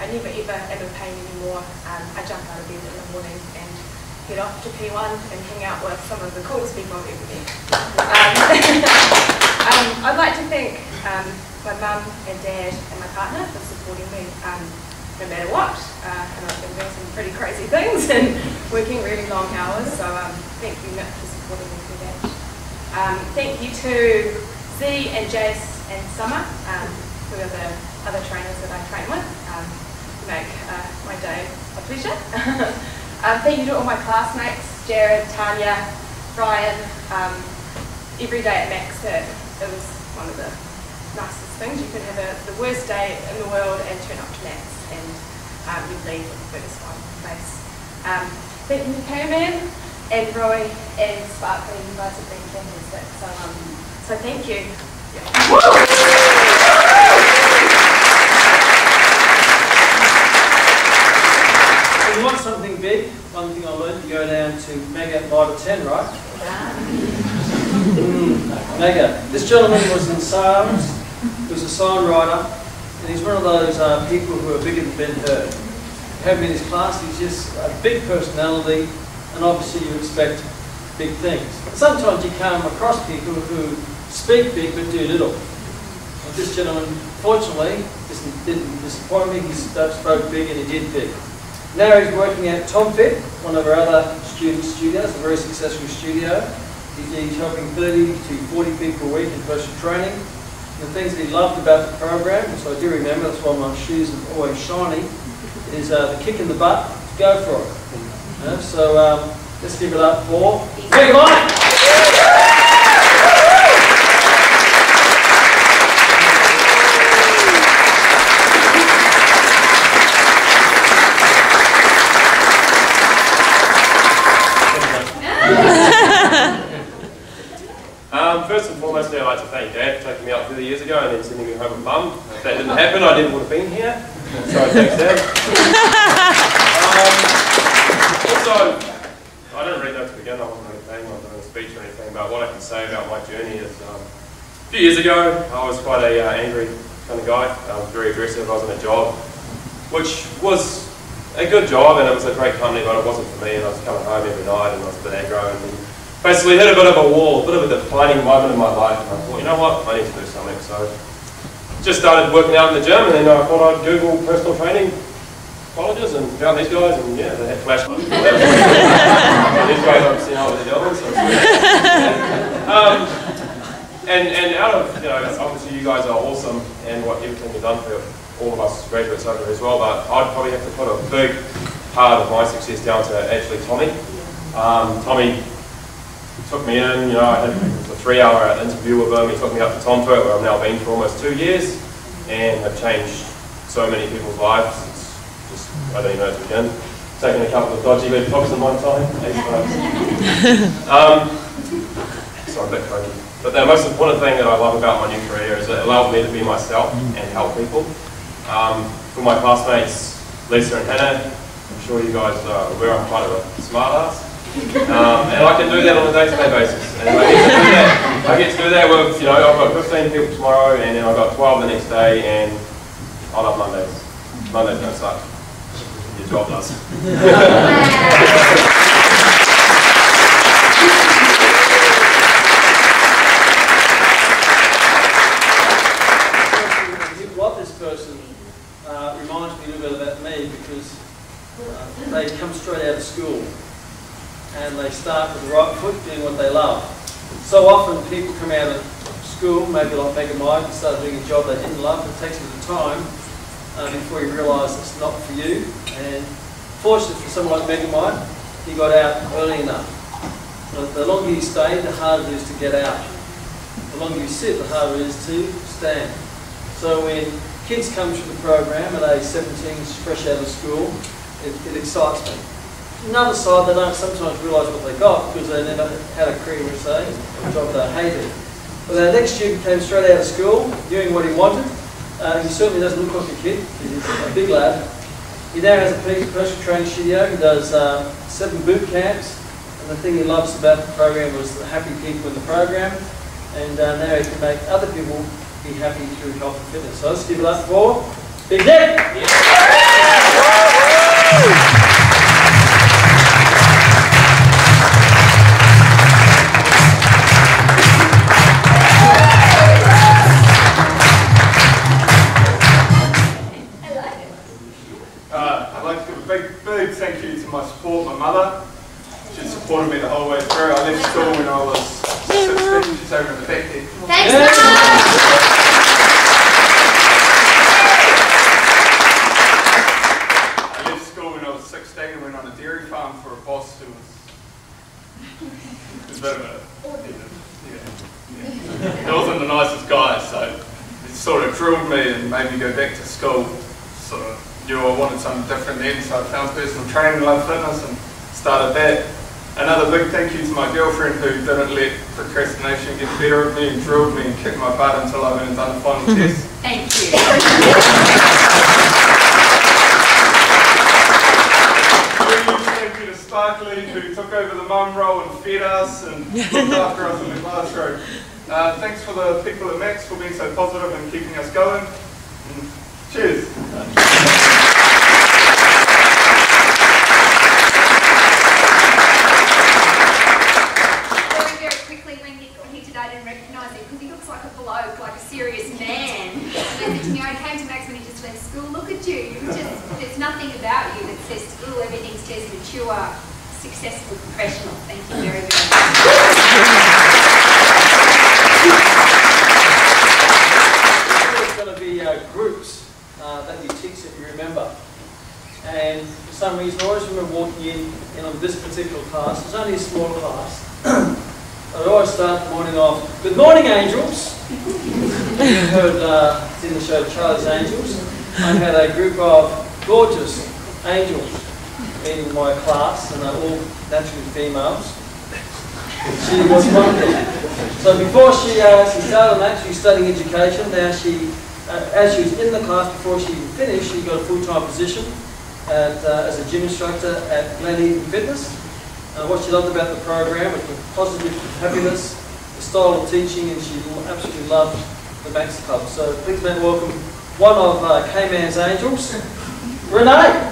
S4: I never ever am in pain anymore. I jump out of bed in the morning and head off to P1 and hang out with some of the coolest people I've ever met. I'd like to thank my mum and dad and my partner for supporting me no matter what. And I've been doing some pretty crazy things and working really long hours, so thank you, Nick, for supporting me through that. Thank you to Z and Jace and Summer, who are the other trainers that I train with, make my day a pleasure. Thank you to all my classmates, Jared, Tanya, Brian. Every day at Max, it was one of the nicest things. You could have the worst day in the world and turn up to Max, and you'd leave with the biggest smile on your face. Thank you to K-Man and Roy and Sparkly. You guys have been fantastic. So thank you.
S1: If you want something big, one thing I learned, you go down to Mega 5 or 10, right? Mega. This gentleman was in sales, he was a sign writer, and he's one of those people who are bigger than Ben Hur. You have him in his class, he's just a big personality, and obviously you expect big things. Sometimes you come across people who speak big but do little. And this gentleman, fortunately, didn't disappoint me. He spoke big and he did big. Now he's working at Tomfit, one of our other student studios, a very successful studio. He's helping 30 to 40 people a week in personal training. The things that he loved about the program, which I do remember, that's why my shoes are always shiny, is the kick in the butt to go for it. So let's give it up for Big Mike!
S14: First and foremost, I'd like to thank Dad for taking me out 30 years ago and then sending me home with Mum. If that didn't happen, I never would have been here. So thanks, Dad. Also, I didn't read that to begin. I wasn't really planning on doing a speech or anything, but what I can say about my journey is a few years ago, I was quite a angry kind of guy. I was very aggressive. I was in a job, which was a good job and it was a great company, but it wasn't for me. And I was coming home every night and I was a bit aggro and basically hit a bit of a wall, a bit of a defining moment in my life, and I thought, you know what, I need to do something. So just started working out in the gym, and then I thought I'd Google personal training colleges and found these guys, and yeah, they had flash moves. These guys I've seen out with the others. So and out of, you know, obviously you guys are awesome, and what everything you've done for all of us graduates over as well, but I'd probably have to put a big part of my success down to actually Tommy. Tommy took me in, you know, I had a 3-hour interview with him. He took me up to Tomfit, where I've now been for almost 2 years, and have changed so many people's lives. It's just, I don't even know where to begin. Taking a couple of dodgy red pops in one time. Sorry, a bit croaky. But the most important thing that I love about my new career is it allows me to be myself and help people. For my classmates, Lisa and Hannah, I'm sure you guys are aware I'm quite a smart ass. And I can do that on a day-to-day basis. And I get to do that with, you know, I've got 15 people tomorrow and then I've got 12 the next day, and I love Mondays. Mondays don't suck. Your job does.
S1: What this person reminds me a little bit about me, because they come straight out of school. And they start with the right foot, doing what they love. So often people come out of school, maybe like Mega Mike, and start doing a job they didn't love. It takes a bit of time before you realise it's not for you. And fortunately for someone like Mega Mike, he got out early enough. But the longer you stay, the harder it is to get out. the longer you sit, the harder it is to stand. So when kids come through the program at age 17, fresh out of school, it excites me. Another side, they don't sometimes realise what they got because they never had a career, which they, or a job they hated. But our next student came straight out of school, doing what he wanted. He certainly doesn't look like a kid, he's a big lad. He now has a personal training studio, he does 7 boot camps, and the thing he loves about the program was the happy people in the program, and now he can make other people be happy through health and fitness. So let's give it up for Big Nick!
S15: I'd like to give a big thank you to my support, my mother. She supported me the whole way through. I left school when I was 16. She's over in the back there.
S2: Thanks, Mum!
S15: I left school when I was 16 and went on a dairy farm for a boss who was a bit of a, he wasn't the nicest guy, so it sort of drilled me and made me go back to school. Sort of knew I wanted something different then, so I found personal training, love fitness, and started that. Another big thank you to my girlfriend who didn't let procrastination get the better of me and drilled me and kicked my butt until I went and done the final test.
S2: Thank you.
S15: Thank you to Sparkly who took over the mum role and fed us and looked after us in the classroom. Thanks for the people at Max for being so positive and keeping us going. And cheers.
S2: I didn't recognise him because he looks like a bloke, like a serious man. And they said to me, I came to Max when he just went to school, look at you, there's nothing about you that says school, everything says mature, successful professional. Thank you very, very much.
S1: There's going to be groups that you teach that you remember. And for some reason, I always remember walking in on this particular class. It's only a small class. I'd always start the morning off, good morning, angels. You've heard it's in the show Charlie's Angels. I had a group of gorgeous angels in my class, and they're all naturally females. She was one of them. So before she started on actually studying education, now as she was in the class, before she even finished, she got a full-time position as a gym instructor at Glen Eden Fitness. What she loved about the program was the positive happiness, the style of teaching, and she absolutely loved the Max Club. So please make welcome one of K-Man's angels, Renee.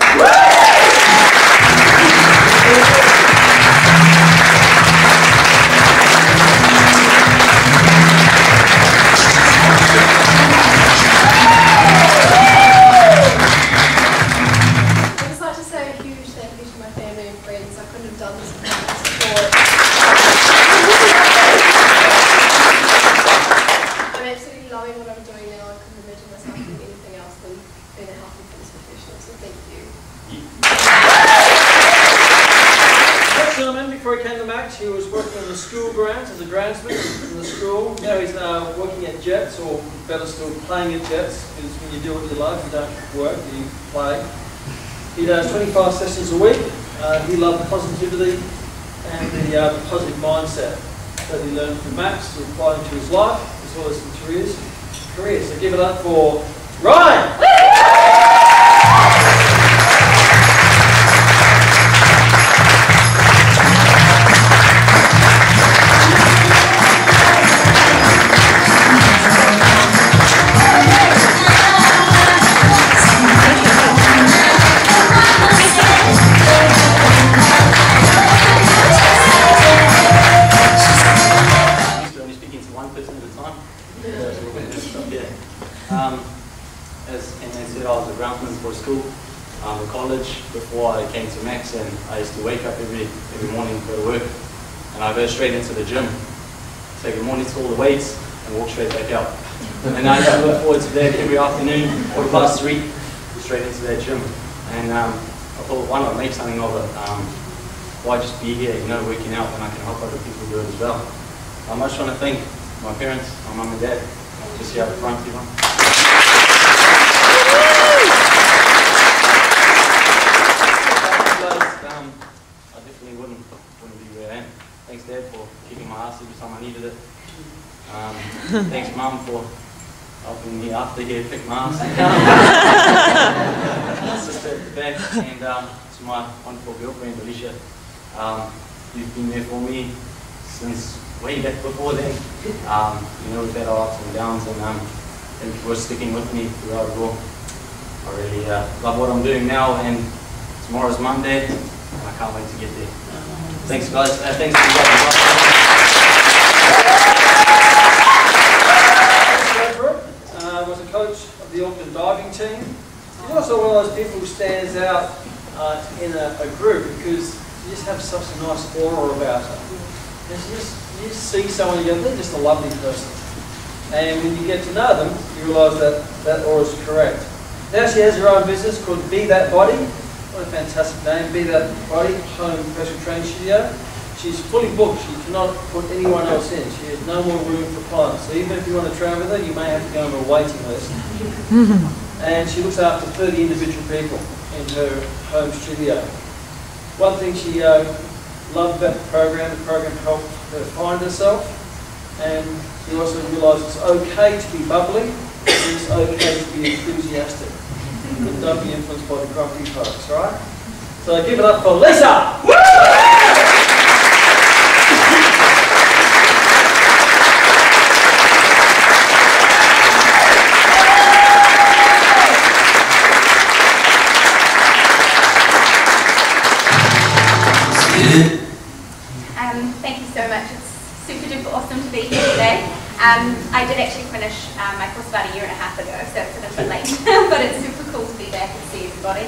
S1: He was working on the school grounds as a groundsman in the school. Now he's working at Jets, or better still, playing at Jets, because when you do what you love, you don't work, you play. He does 25 sessions a week. He loved positivity and the positive mindset that he learned from Max to apply into his life, as well as his career. So give it up for Ryan!
S16: Before I came to Max, and I used to wake up every morning, go to work, and I go straight into the gym, take a morning to all the weights, and walk straight back out. And I used to look forward to that every afternoon, 3:15, straight into that gym. And I thought, why not make something of it? Why just be here, working out when I can help other people do it as well? I just want to thank my parents, my mum and dad, just here up front, everyone. I definitely wouldn't be where I am. Thanks Dad for kicking my ass every time I needed it. Thanks Mum for helping me after he had kicked my ass. My sister at the back, and to my wonderful girlfriend Alicia. You've been there for me since way back before then. You know, we've had our ups and downs, and thank you for sticking with me throughout it all. I really love what I'm doing now, and tomorrow's Monday, and I can't wait to get there. Thanks guys, thanks for
S1: was a coach of the Auckland diving team. He's also one of those people who stands out in a group because you just have such a nice aura about her. You just see someone and you go, they're just a lovely person. And when you get to know them, you realise that that aura is correct. Now she has her own business called Be That Body. What a fantastic name, Be That Body, home personal training studio. She's fully booked, she cannot put anyone else in. She has no more room for clients. So even if you want to train with her, you may have to go on a waiting list. And she looks after 30 individual people in her home studio. One thing she loved about the program helped her find herself. And she also realised it's okay to be bubbly, and it's okay to be enthusiastic. But don't be influenced by the grumpy folks, right? So give it up for Lisa!
S2: Thank you so much. It's super duper awesome to be here today. I did actually finish my course about a year and a half ago, so it's a little bit late, but it's super cool to be back and see everybody.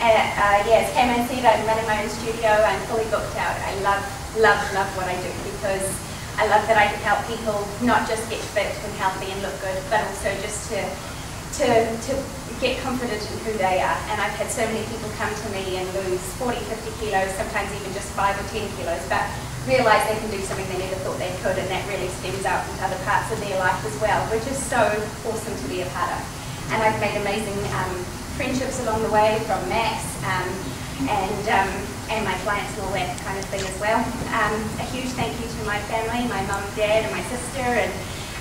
S2: As Cameron said, I'm running my own studio. I'm fully booked out. I love what I do because I love that I can help people not just get fit and healthy and look good, but also just to get confident in who they are. And I've had so many people come to me and lose 40, 50 kilos, sometimes even just 5 or 10 kilos, but realise they can do something they never thought they could, and that really stems out into other parts of their life as well, which is so awesome to be a part of. And I've made amazing friendships along the way from Max and my clients and all that kind of thing as well. A huge thank you to my family, my mum, dad and my sister, and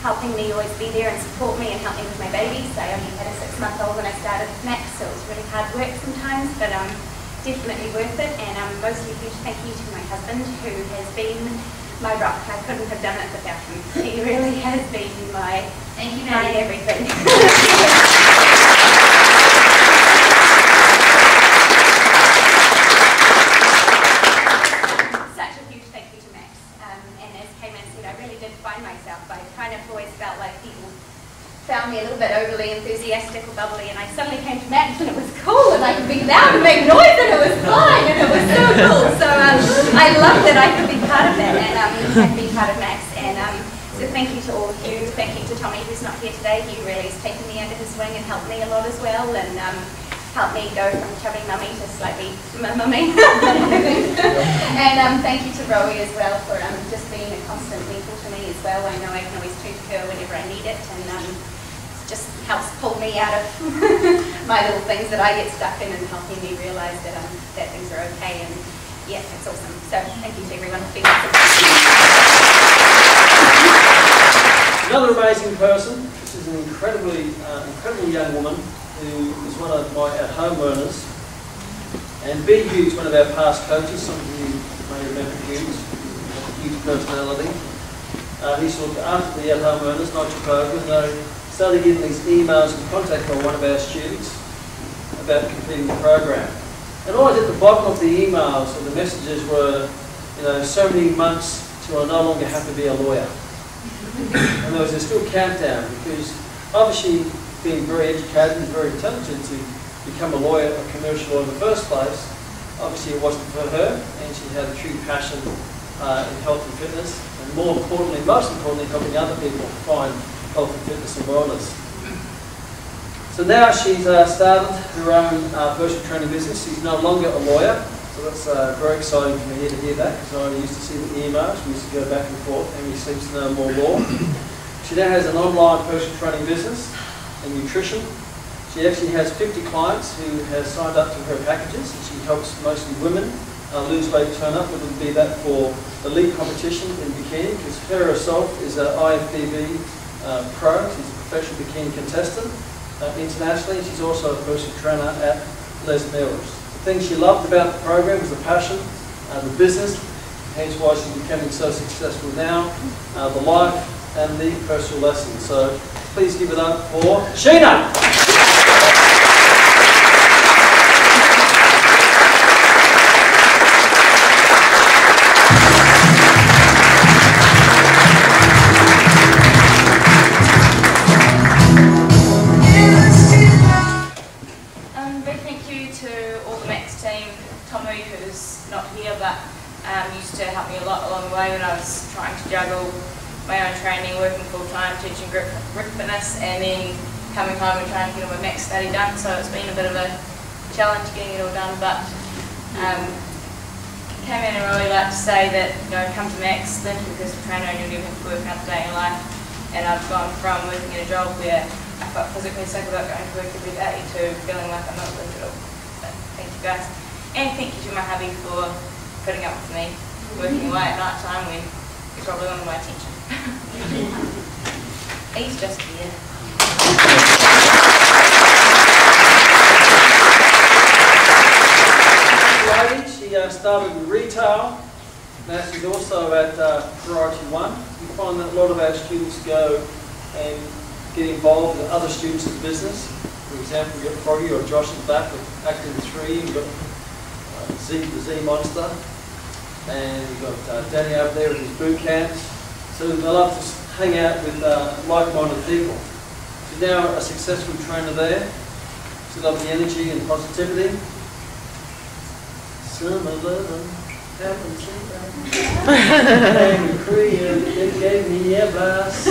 S2: helping me always be there and support me and help me with my babies. I only had a 6-month-old when I started with Max, so it was really hard work sometimes, but definitely worth it. And mostly huge thank you to my husband, who has been my rock. I couldn't have done it without him. He really has been my everything. Such a huge thank you to Max. And as Cayman said, I really did find myself. I kind of always felt like people found me a little bit overly enthusiastic or bubbly, and I suddenly came to Max and it was cool, and I could be loud and make noise, and it was fine, and it was so cool. So I love that I could be part of that and be part of Max. And so thank you to all of you. Thank you to Tommy, who's not here today. He really has taken me under his wing and helped me a lot as well, and helped me go from chubby mummy to slightly mummy. And thank you to Rowie as well for just being a constant mentor to me as well. I know I can always turn to her whenever I need it, and just helps pull me out of my little things that I get stuck in, and helping me realise that things are okay. And yeah, it's awesome. So thank you to everyone for being here.
S1: Another amazing person. This is an incredible young woman who is one of my at-home learners. And Ben Hughes, one of our past coaches, some of you may remember Hughes, a huge personality. He sort of, after the at-home learners, not your program, started getting these emails and contact by one of our students about completing the program. And always at the bottom of the emails or the messages were, so many months till I no longer have to be a lawyer. And there was this little countdown, because obviously being very educated and very intelligent to become a lawyer, a commercial lawyer in the first place, obviously it wasn't for her, and she had a true passion in health and fitness, and more importantly, most importantly, helping other people find health and fitness and wellness. So now she's started her own personal training business. She's no longer a lawyer. So that's very exciting for me to hear that, because I used to see the emails, we used to go back and forth, Emily seems to know more law. She now has an online personal training business in nutrition. She actually has 50 clients who have signed up to her packages, and she helps mostly women lose weight, turn up, whether it be that for elite competition in bikini, because her herself is an IFBB pro, she's a professional bikini contestant internationally. She's also a personal trainer at Les Mills. The thing she loved about the program was the passion, the business, hence why she's becoming so successful now, the life and the personal lessons. So please give it up for Sheena!
S17: Big thank you to all the Max team, Tommy, who's not here but used to help me a lot along the way when I was trying to juggle my own training, working full-time, teaching group fitness, and then coming home and trying to get all my Max study done. So it's been a bit of a challenge getting it all done, but came in and really like to say that, you know, come to Max, learn to be a personal trainer, and you'll never have to work another day in your life. And I've gone from working in a job where I felt physically sick about going to work every day to feeling like I'm not worth it all. So thank you guys. And thank you to my hubby for putting up with me working away at night time when you probably wanted my attention. He's just here.
S1: She started in retail. Now she's also at Priority 1. We find that a lot of our students go and get involved with other students in business. For example, you've got Froggy or Josh at the back with Acting 3, you've got Z, the Z Monster, and you've got Danny over there with his boot camps. So they love to hang out with like-minded people. She's now a successful trainer there. She loves the energy and positivity. Some of them haven't seen that. And the Korean, it gave me a blast.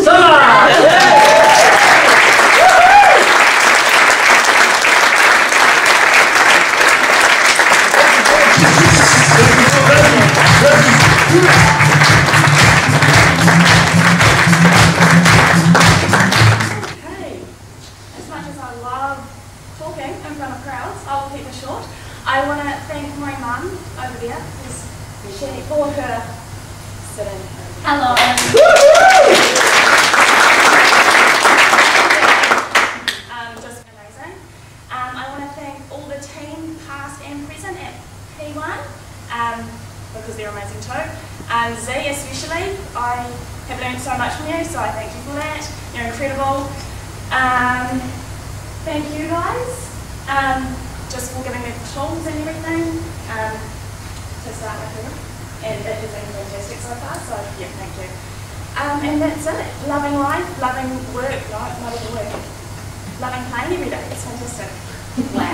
S8: Hey, as much as I love talking in front of crowds, I'll keep it short. I want to thank my mum over there, because she, for her sitting.
S2: Hello.
S8: Just amazing. I want to thank all the team, past and present at P1, because they're amazing too. Z especially, I have learned so much from you, so I thank you for that. You're incredible. Thank you guys. Just for giving me the tools and everything to start my career. And it has been fantastic so far, so yeah, thank you. And that's it. Loving life, loving work, not even work. Loving playing every day, it's fantastic. Wow.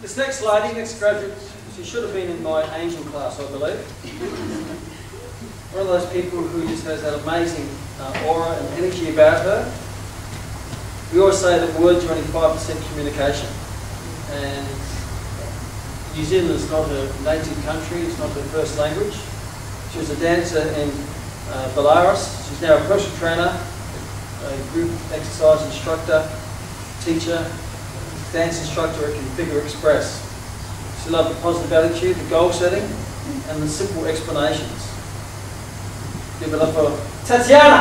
S1: This next lady, next graduate, she should have been in my angel class, I believe. One of those people who just has that amazing aura and energy about her. We always say that words are only 5% communication. And New Zealand is not her native country, it's not her first language. She was a dancer in Belarus. She's now a personal trainer, a group exercise instructor, teacher, dance instructor at Configure Express. She loved the positive attitude, the goal setting, and the simple explanations. Give it up for Tatiana!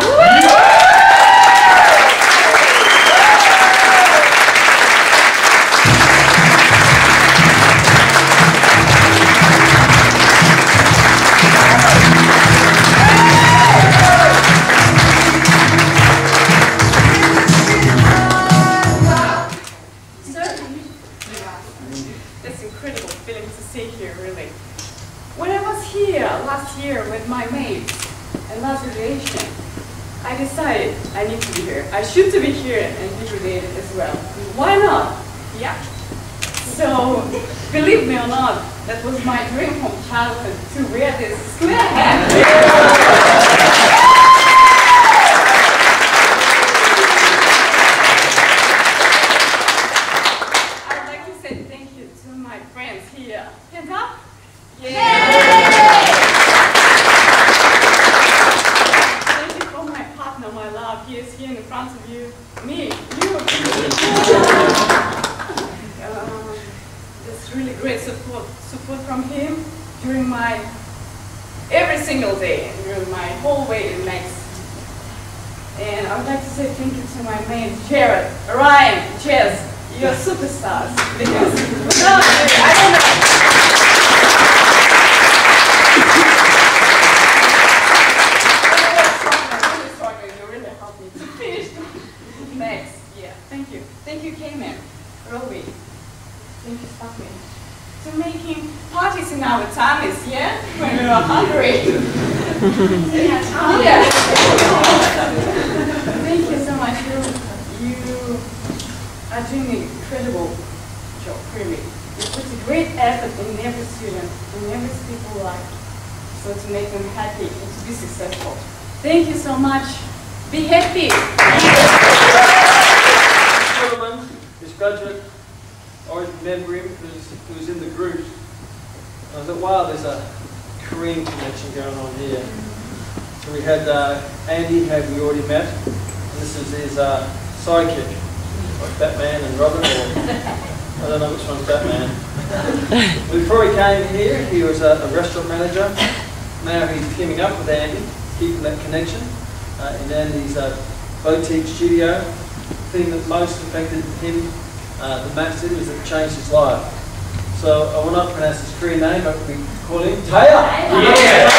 S9: It's incredible feeling to see here, really. When I was here last year with my mates and last graduation, I decided I need to be here. I should be here and be related as well. Why not? Yeah. So, believe me or not, that was my dream from childhood to wear this square hat. he is here in front of you. Me, you. It's really great support from him during my every single day, during my whole way in Max. And I would like to say thank you to my mates, Jared, Ryan, Jess, you're superstars. Because without you, I don't know. You really helped me to finish. Max, yeah, thank you. Thank you, K-Man, Roby. Thank you, Sparkman. To making parties in our tummies, yeah? When we were hungry. Yeah. Thank you so much. You are doing an incredible job, really. You put a great effort in every student, in every people's life, so to make them happy and to be successful. Thank you so much. Be happy.
S1: Gentleman, this graduate, I always remember him who's in the group. I thought, wow, there's a Korean connection going on here. So we had Andy, who we already met. And this is his sidekick, like Batman and Robin, or I don't know which one's Batman. Before he came here, he was a restaurant manager. Now he's teaming up with Andy, keeping that connection. In Andy's boutique studio. The thing that most affected him, the Max did, was it changed his life. So I will not pronounce his Korean name, but we call him Taylor. Yeah.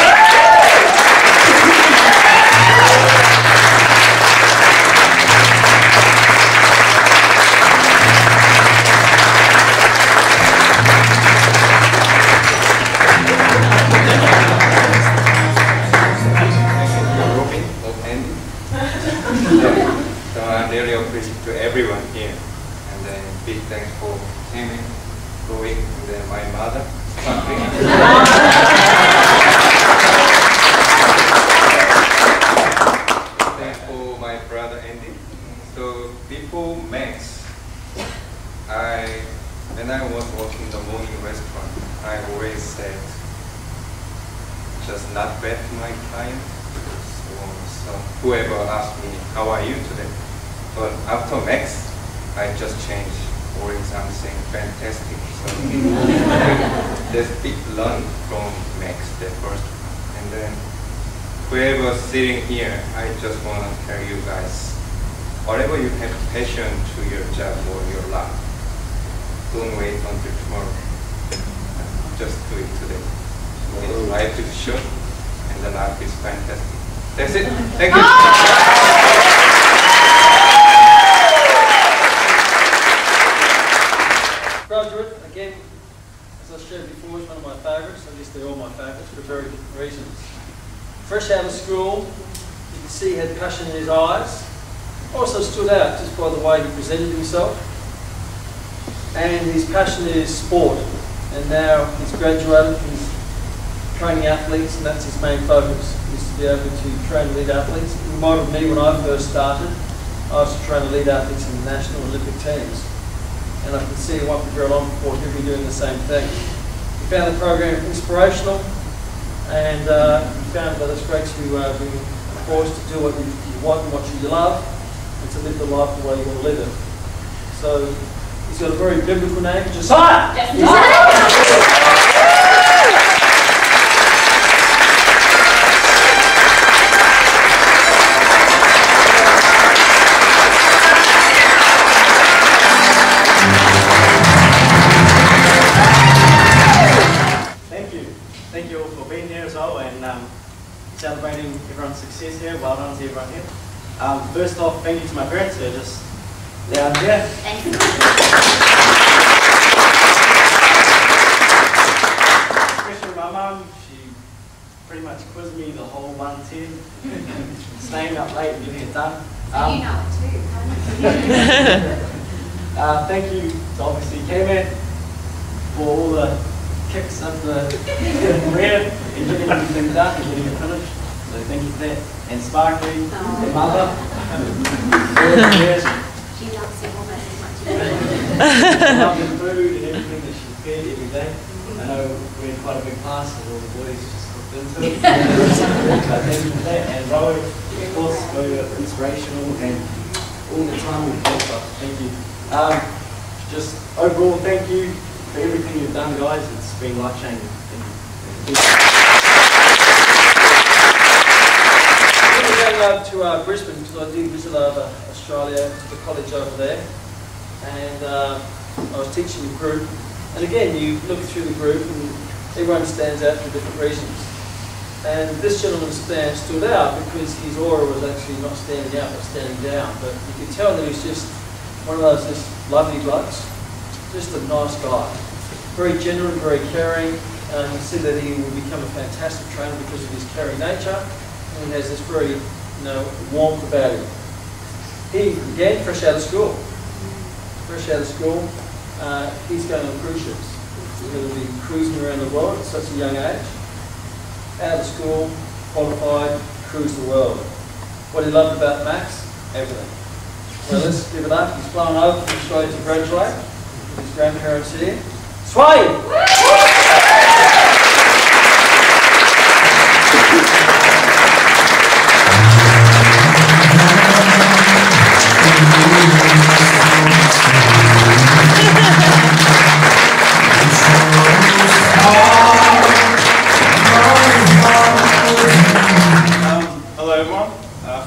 S18: So I'm really appreciative to everyone here, and then big thanks for Amy, Roy, and then my mother. Thanks for my brother Andy. So before Max, when I was working in the morning restaurant, I always said just not bad to my client. So whoever asked me, how are you today? But after Max, I just changed, ordering something fantastic. So there's big learn from Max, the first one. And then whoever's sitting here, I just want to tell you guys, whatever you have passion to your job or your life, don't wait until tomorrow. Just do it today. Life is short, and the life is fantastic. That's it. Thank you.
S1: Graduate, again, as I shared before, is one of my favourites. At least they're all my favourites for very different reasons. Fresh out of school, you can see he had passion in his eyes. Also stood out just by the way he presented himself. And his passion is sport. And now he's graduated, he's training athletes, and that's his main focus, is to be able to train elite athletes. It reminded me when I first started, I was to train elite athletes in the national Olympic teams. And I can see it won't be very long before he'll be doing the same thing. We found the program inspirational, and we found that it's great to be forced to do what you want and what you love, and to live the life the way you want to live it. So he's got a very biblical name, Josiah! Yes.
S7: Thank you all for being here as well and celebrating everyone's success here. Well done to everyone here. First off, thank you to my parents who are just down here.
S2: Thank you.
S7: Especially my mum, she pretty much quizzed me the whole 110, staying up late and getting it done.
S2: So you know it too,
S7: thank you to obviously K-Man for all the kicks up the rear and getting everything done and getting it finished. So thank you for that. And Sparky, their mother,
S2: she loves it almost as much as
S7: I love the food and everything that she's fed every day. I know we're in quite a big class and all the boys just cooked into it. So thank you for that. And Roy,
S16: course, very inspirational and all the time with stuff. Thank you. Just overall, thank you for everything you've done, guys. It's been life-changing. Thank you.
S1: We're going over to Brisbane because I did visit over Australia, to the college over there, and I was teaching the group. And again, you look through the group and everyone stands out for different reasons. And this gentleman stood out because his aura was actually not standing out but standing down. But you could tell that he's just one of those just lovely blokes, just a nice guy. Very genuine, very caring. You can see that he will become a fantastic trainer because of his caring nature. And he has this very, warmth about him. He, again, fresh out of school. He's going on cruise ships. He's going to be cruising around the world at such a young age. Out of school, qualified, cruise the world. What he loved about Max? Everything. So let's give it up. He's flown over from Australia to graduate with his grandparents here. Sway!
S19: Hello everyone.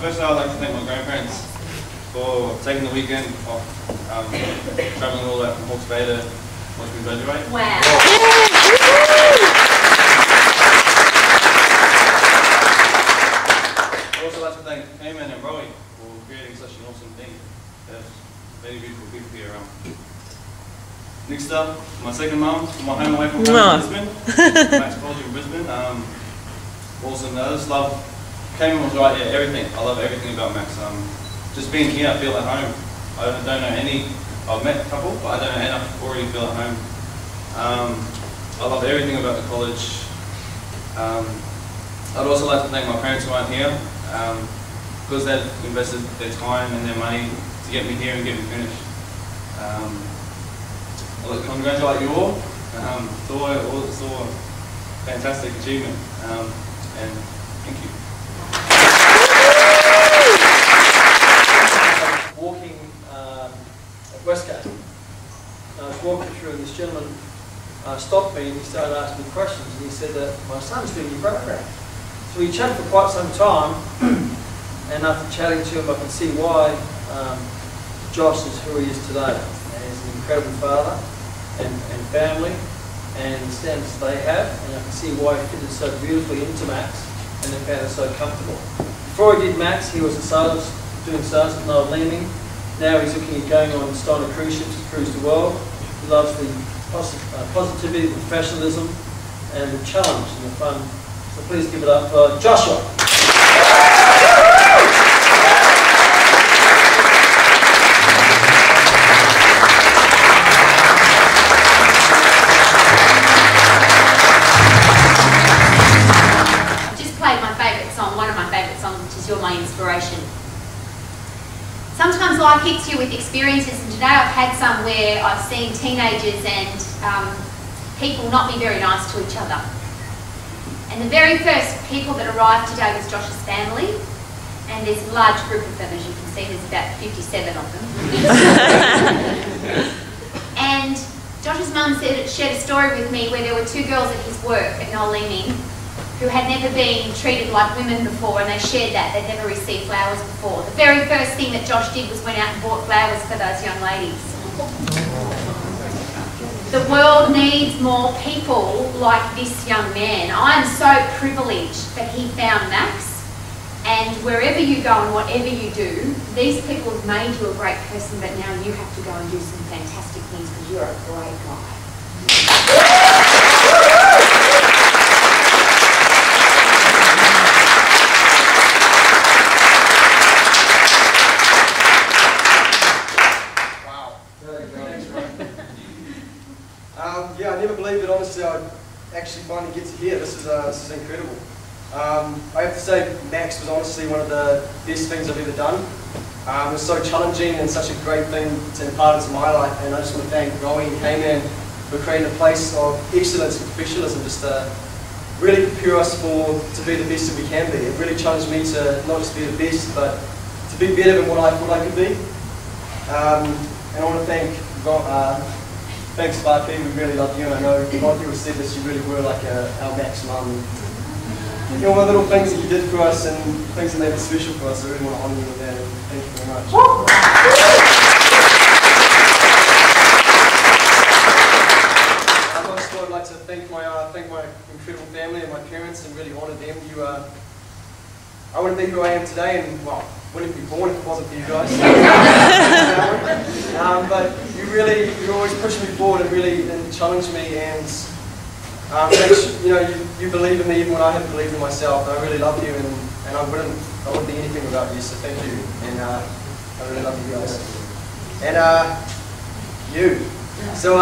S19: First I'd like to thank my grandparents for taking the weekend off, travelling all that from Hawke's Bay to watch me graduate.
S2: Wow.
S19: I'd also like to thank Eamon and Rowie for creating such an awesome thing. There's many beautiful people here around. Next up, my second mum, my home away from home in Brisbane. Max College in Brisbane. Awesome. I just love, Cayman was right, yeah, everything. I love everything about Max. Just being here, I feel at home. I don't know any, I've met a couple, but I don't know enough, already feel at home. I love everything about the college. I'd also like to thank my parents who aren't here, because they've invested their time and their money to get me here and get me finished. I'd like to congratulate you all. It's all a fantastic achievement, and thank you.
S1: Walking at Westgate. I was walking through and this gentleman stopped me and he started asking me questions and he said that my son's doing your program. So we chatted for quite some time and after chatting to him I can see why Josh is who he is today. And he's an incredible father and family and the standards they have, and I can see why he fitted so beautifully into Max and they found it so comfortable. Before he did Max, he was doing sales at Noel Leeming. Now he's looking at going on Steiner cruise ships to cruise the world. He loves the positivity, the professionalism, and the challenge and the fun. So please give it up for Joshua.
S2: One of my favourite songs, which is You're My Inspiration. Sometimes life hits you with experiences, and today I've had some where I've seen teenagers and people not be very nice to each other. And the very first people that arrived today was Josh's family, and there's a large group of them, as you can see, there's about 57 of them. And Josh's mum shared a story with me where there were two girls at his work at Noel Leeming who had never been treated like women before, and they shared that. They'd never received flowers before. The very first thing that Josh did was went out and bought flowers for those young ladies. The world needs more people like this young man. I'm so privileged that he found Max, and wherever you go and whatever you do, these people have made you a great person, but now you have to go and do some fantastic things because you're a great guy.
S20: Yeah, I never believed that honestly I'd actually finally get to here. This is incredible. I have to say Max was honestly one of the best things I've ever done. It was so challenging and such a great thing to impart into my life, and I just want to thank Rowie and K-Man for creating a place of excellence and professionalism just to really prepare us to be the best that we can be. It really challenged me to not just be the best, but to be better than what I thought I could be. And I want to thanks Sparky, we really love you, and I know a lot of people said this, you really were like our Max mum. You know, all the little things that you did for us and things that made it special for us, I really want to honour you with that, and thank you very much. I'd like to thank my incredible family and my parents and really honour them. I wouldn't be who I am today, and well, wouldn't be born if it wasn't for you guys. But you always push me forward and really challenge me, and you believe in me even when I haven't believed in myself. And I really love you, and I wouldn't be anything without you. So thank you, and I really love you guys. And you. So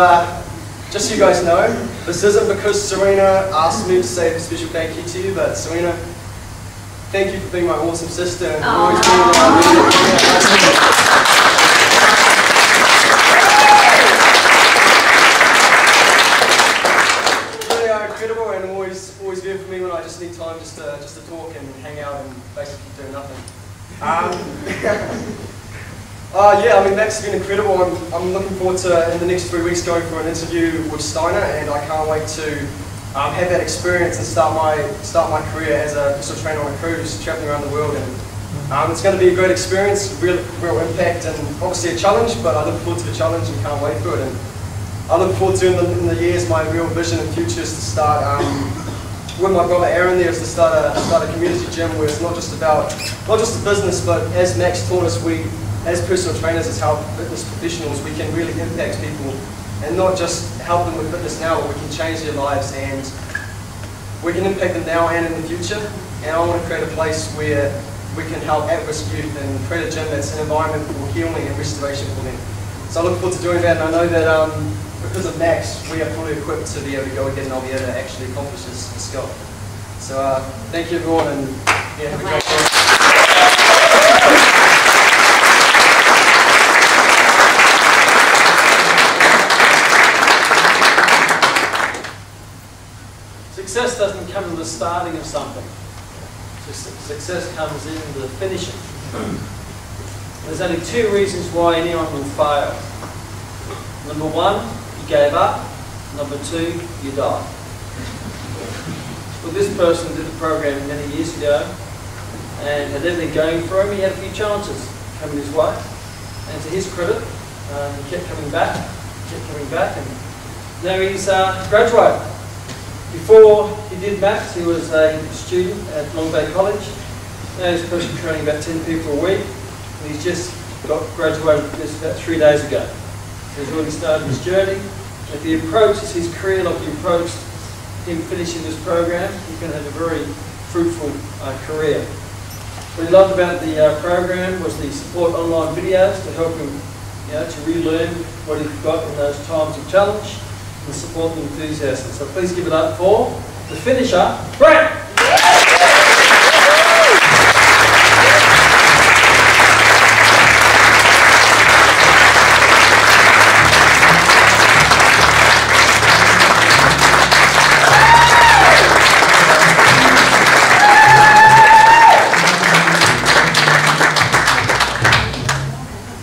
S20: just so you guys know, this isn't because Serena asked me to say a special thank you to you, but Serena, thank you for being my awesome sister and always being really are incredible and always there for me when I just need time just to talk and hang out and basically do nothing. Yeah, I mean, Max has been incredible. I'm looking forward to, in the next 3 weeks, going for an interview with Steiner, and I can't wait to have that experience and start my career as a personal trainer on a cruise, traveling around the world. And it's going to be a great experience, real impact, and obviously a challenge, but I look forward to the challenge and can't wait for it. And I look forward to, in the years, my real vision and future is to start, with my brother Aaron there, is to start a community gym where it's not just a business, but as Max taught us, as personal trainers, as health fitness professionals, we can really impact people and not just help them with fitness now, but we can change their lives and we can impact them now and in the future. And I want to create a place where we can help at-risk youth and create a gym that's an environment for healing and restoration for them. So I look forward to doing that, and I know that because of Max, we are fully equipped to be able to go ahead and I'll be able to actually accomplish this goal. So thank you everyone, and yeah, have a great day.
S1: Success doesn't come in the starting of something. Success comes in the finishing. There's only 2 reasons why anyone will fail. Number 1, you gave up. Number 2, you died. Well, this person did a program many years ago and had everything going for him. He had a few challenges coming his way. And to his credit, he kept coming back, and now he's graduated. Before he did Max, he was a student at Long Bay College. Now he's personally training about 10 people a week. And he's just got graduated just about 3 days ago. So he's already started his journey. If he approaches his career like he approached him finishing this program, he's going to have a very fruitful career. What he loved about the program was the support online videos to help him to relearn what he forgot in those times of challenge, and support the enthusiasm. So please give it up for the finisher, Brent!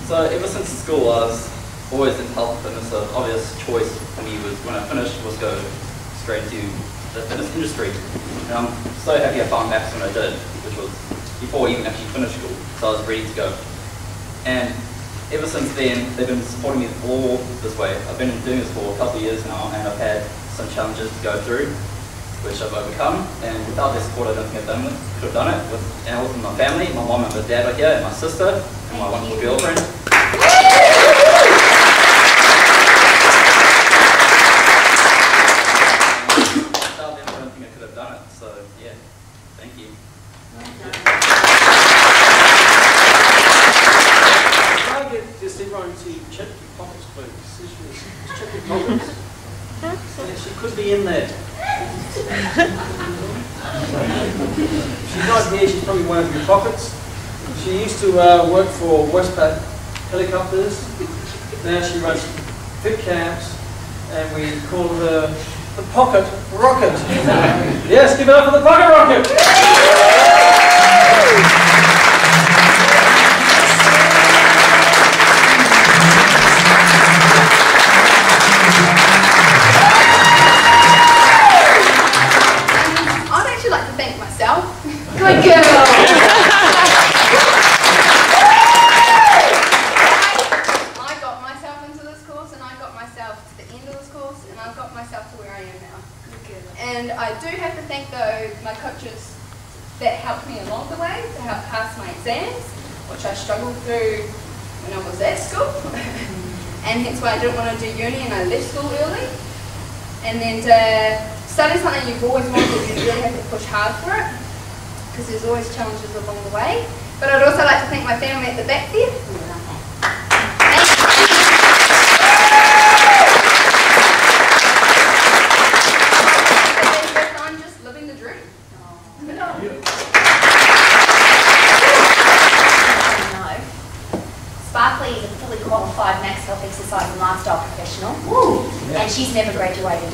S21: So ever since school, I was always in health and fitness. So the obvious choice for me was, when I finished, was go straight into the fitness industry. And I'm so happy I found Max when I did, which was before I even actually finished school. So I was ready to go. And ever since then, they've been supporting me all this way. I've been doing this for a couple of years now, and I've had some challenges to go through, which I've overcome. And without their support, I don't think I could have done it. And also my family, my mom and my dad are here, and my sister, and my wonderful girlfriend.
S1: She could be in there. She's not here, she's probably one of your pockets. She used to work for Westpac Helicopters. Now she runs fit camps, and we call her the pocket rocket. Yes, give it up for the pocket rocket.
S6: I'd actually like to thank myself. Good girl. I got myself into this course, and I got myself to the end of this course, and I've got myself to where I am now. And I do have to thank, though, my coaches that helped me along the way to help pass my exams, which I struggled through when I was at school. And hence why I didn't want to do uni, and I left school early. And then to study something you've always wanted, you really have to push hard for it, because there's always challenges along the way. But I'd also like to thank my family at the back there. I'm just living the dream.
S2: Sparkly is a fully qualified Max Health Exercise and Lifestyle professional, and she's never graduated.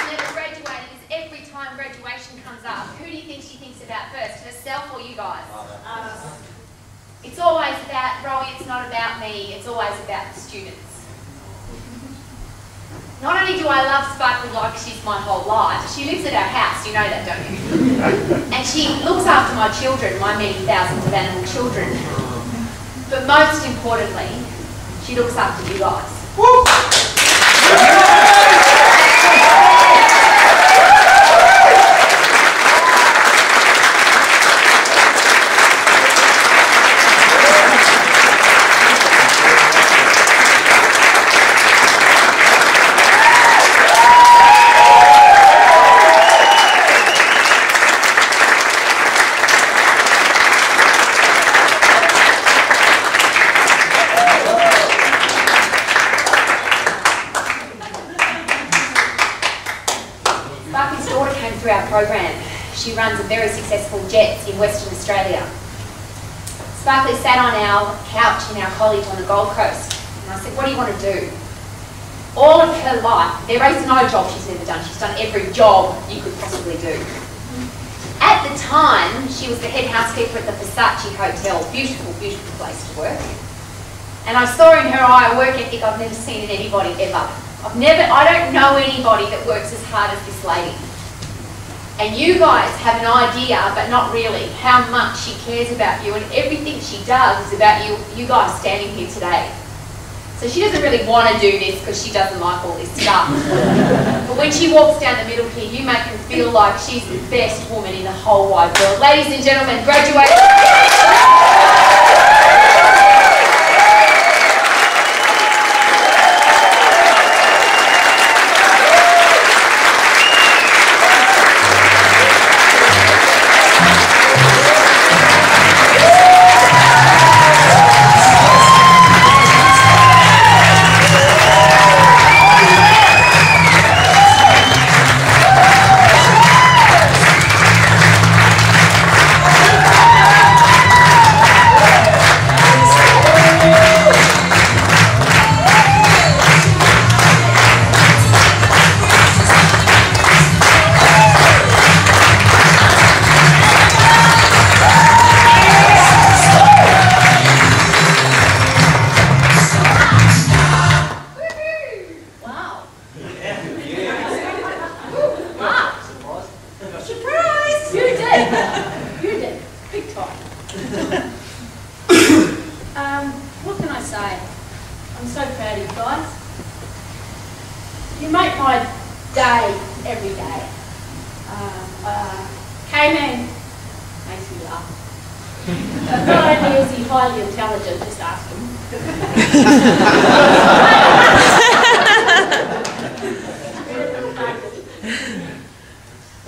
S2: Never graduated is every time graduation comes up, who do you think she thinks about first, herself or you guys? It's always about Rowie, it's not about me, it's always about the students. Not only do I love Sparkly like she's my whole life, she lives at our house, you know that, don't you? And she looks after my children, my many thousands of animal children. But most importantly, she looks after you guys. Our program. She runs a very successful Jets in Western Australia. Sparkly sat on our couch in our college on the Gold Coast, and I said, what do you want to do? All of her life, there is no job she's never done. She's done every job you could possibly do. At the time, she was the head housekeeper at the Versace Hotel. Beautiful, beautiful place to work. And I saw in her eye a work ethic I've never seen in anybody ever. I don't know anybody that works as hard as this lady. And you guys have an idea, but not really, how much she cares about you, and everything she does is about you guys standing here today. So she doesn't really want to do this because she doesn't like all this stuff. But when she walks down the middle here, you make her feel like she's the best woman in the whole wide world. Ladies and gentlemen, graduate.
S22: What can I say? I'm so proud of you guys. You make my day every day. K-Man makes me laugh. Not only is he highly intelligent, just ask him.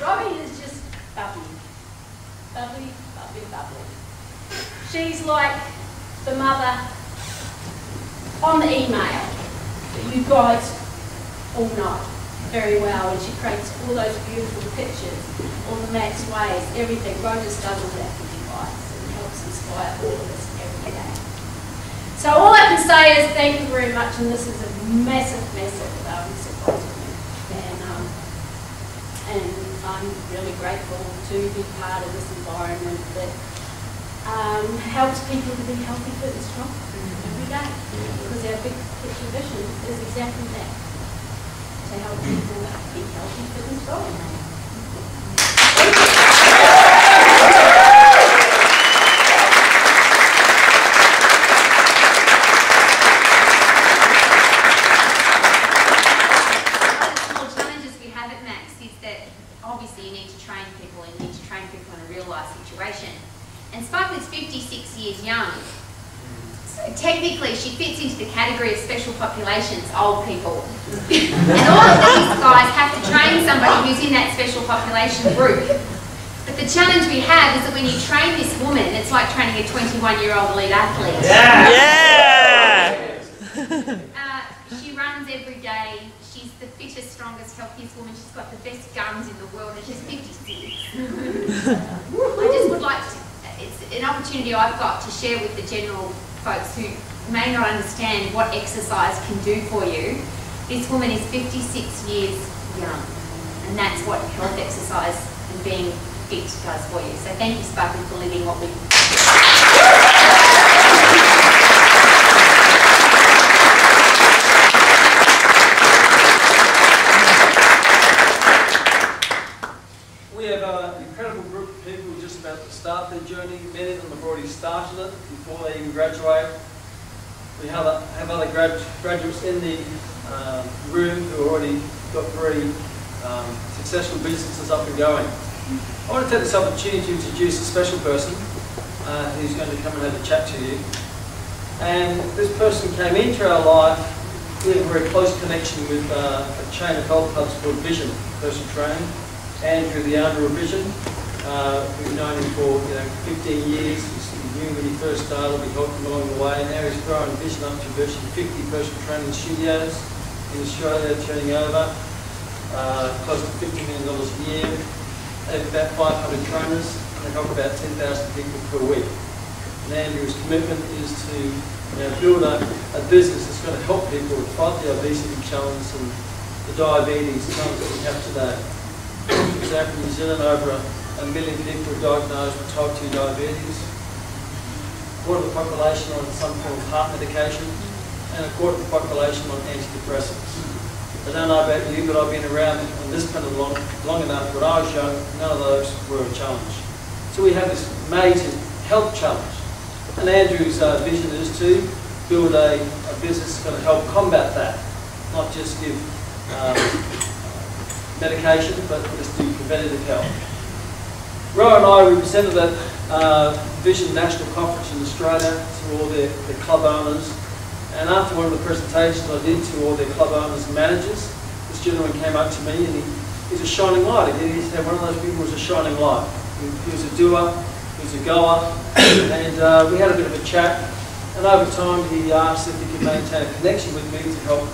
S22: Robbie is just bubbly. Bubbly, bubbly, bubbly. She's like the mother on the email that you guys all know very well, and she creates all those beautiful pictures, all the Max ways, everything. Ro just does all that for you guys. helps inspire all of us every day. So all I can say is thank you very much, and this is a massive, massive surprise for me. And I'm really grateful to be part of this environment that helps people to be healthy, fit and strong every day. Because our big picture vision is exactly that, to help people be healthy, fit and strong.
S2: Obviously you need to train people, and you need to train people in a real life situation. And Sparklet's 56 years young. So technically she fits into the category of special populations, old people. And all of these guys have to train somebody who's in that special population group. But the challenge we have is that when you train this woman, it's like training a 21-year-old elite athlete. Yeah! She runs every day. She's the fittest, strongest, healthiest woman. She's got the best guns in the world, and she's 56. I just would like to, it's an opportunity I've got to share with the general folks who may not understand what exercise can do for you. This woman is 56 years young, and that's what health exercise and being fit does for you. So thank you, Sparkle, for living what we
S1: start their journey. Many of them have already started it before they even graduate. We have other graduates in the room who have already got very successful businesses up and going. I want to take this opportunity to introduce a special person who's going to come and have a chat to you. And this person came into our life. We have a very close connection with a chain of health clubs called Vision Personal Training. Andrew, the owner of Vision. We've known him for 15 years. We knew when he first started, we helped him along the way. Now he's grown Vision up to virtually 50 personal training studios in Australia, turning over close to $50 million a year. They have about 500 trainers, and they help about 10,000 people per week. And Andrew's commitment is to build a business that's going to help people fight the obesity challenge and the diabetes challenge that we have today. For example, in New Zealand, over 1 million people are diagnosed with type 2 diabetes, a quarter of the population on some form of heart medication, and a quarter of the population on antidepressants. I don't know about you, but I've been around on this planet long enough. When I was young, none of those were a challenge. So we have this amazing health challenge. And Andrew's vision is to build a business that's going to help combat that, not just give medication, but just do preventative health. Ro and I represented that Vision National Conference in Australia to all their club owners, and after one of the presentations I did to all their club owners and managers, this gentleman came up to me and he's a shining light. He said one of those people was a shining light. He was a doer, he was a goer, and we had a bit of a chat, and over time he asked if he could maintain a connection with me to help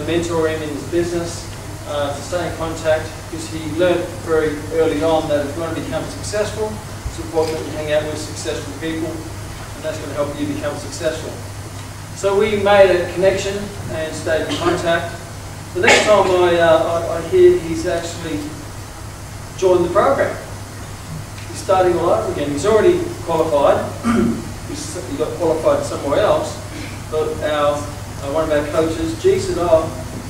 S1: mentor him in his business. To stay in contact, because he learned very early on that if you want to become successful, it's important that you hang out with successful people, and that's going to help you become successful. So we made a connection and stayed in contact. The next time I hear he's actually joined the program. He's starting all over again. He's already qualified. He got qualified somewhere else, but one of our coaches, G, said,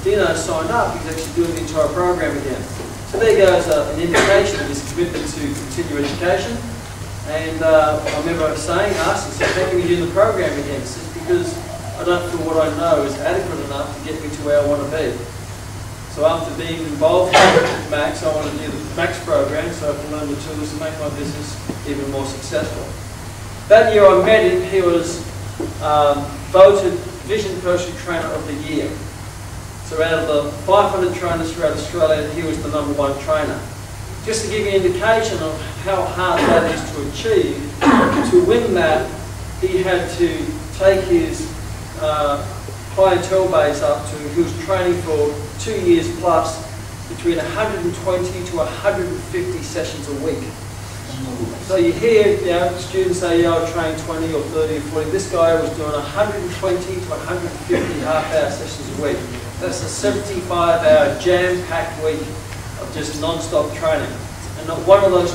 S1: Dino signed up, he's actually doing the entire program again. So there goes an indication of his commitment to continue education. And I remember saying, asked him, how can you do the program again? He says, because I don't feel what I know is adequate enough to get me to where I want to be. So after being involved with Max, I want to do the Max program so I can learn the tools to make my business even more successful. That year I met him, he was voted Vision Personal Trainer of the Year. So out of the 500 trainers throughout Australia, he was the #1 trainer. Just to give you an indication of how hard that is to achieve, to win that, he had to take his clientele base up to, he was training for 2 years plus, between 120 to 150 sessions a week. So you hear, students say, I train 20 or 30 or 40. This guy was doing 120 to 150 half-hour sessions a week. That's a 75-hour jam-packed week of just non-stop training. And not one of those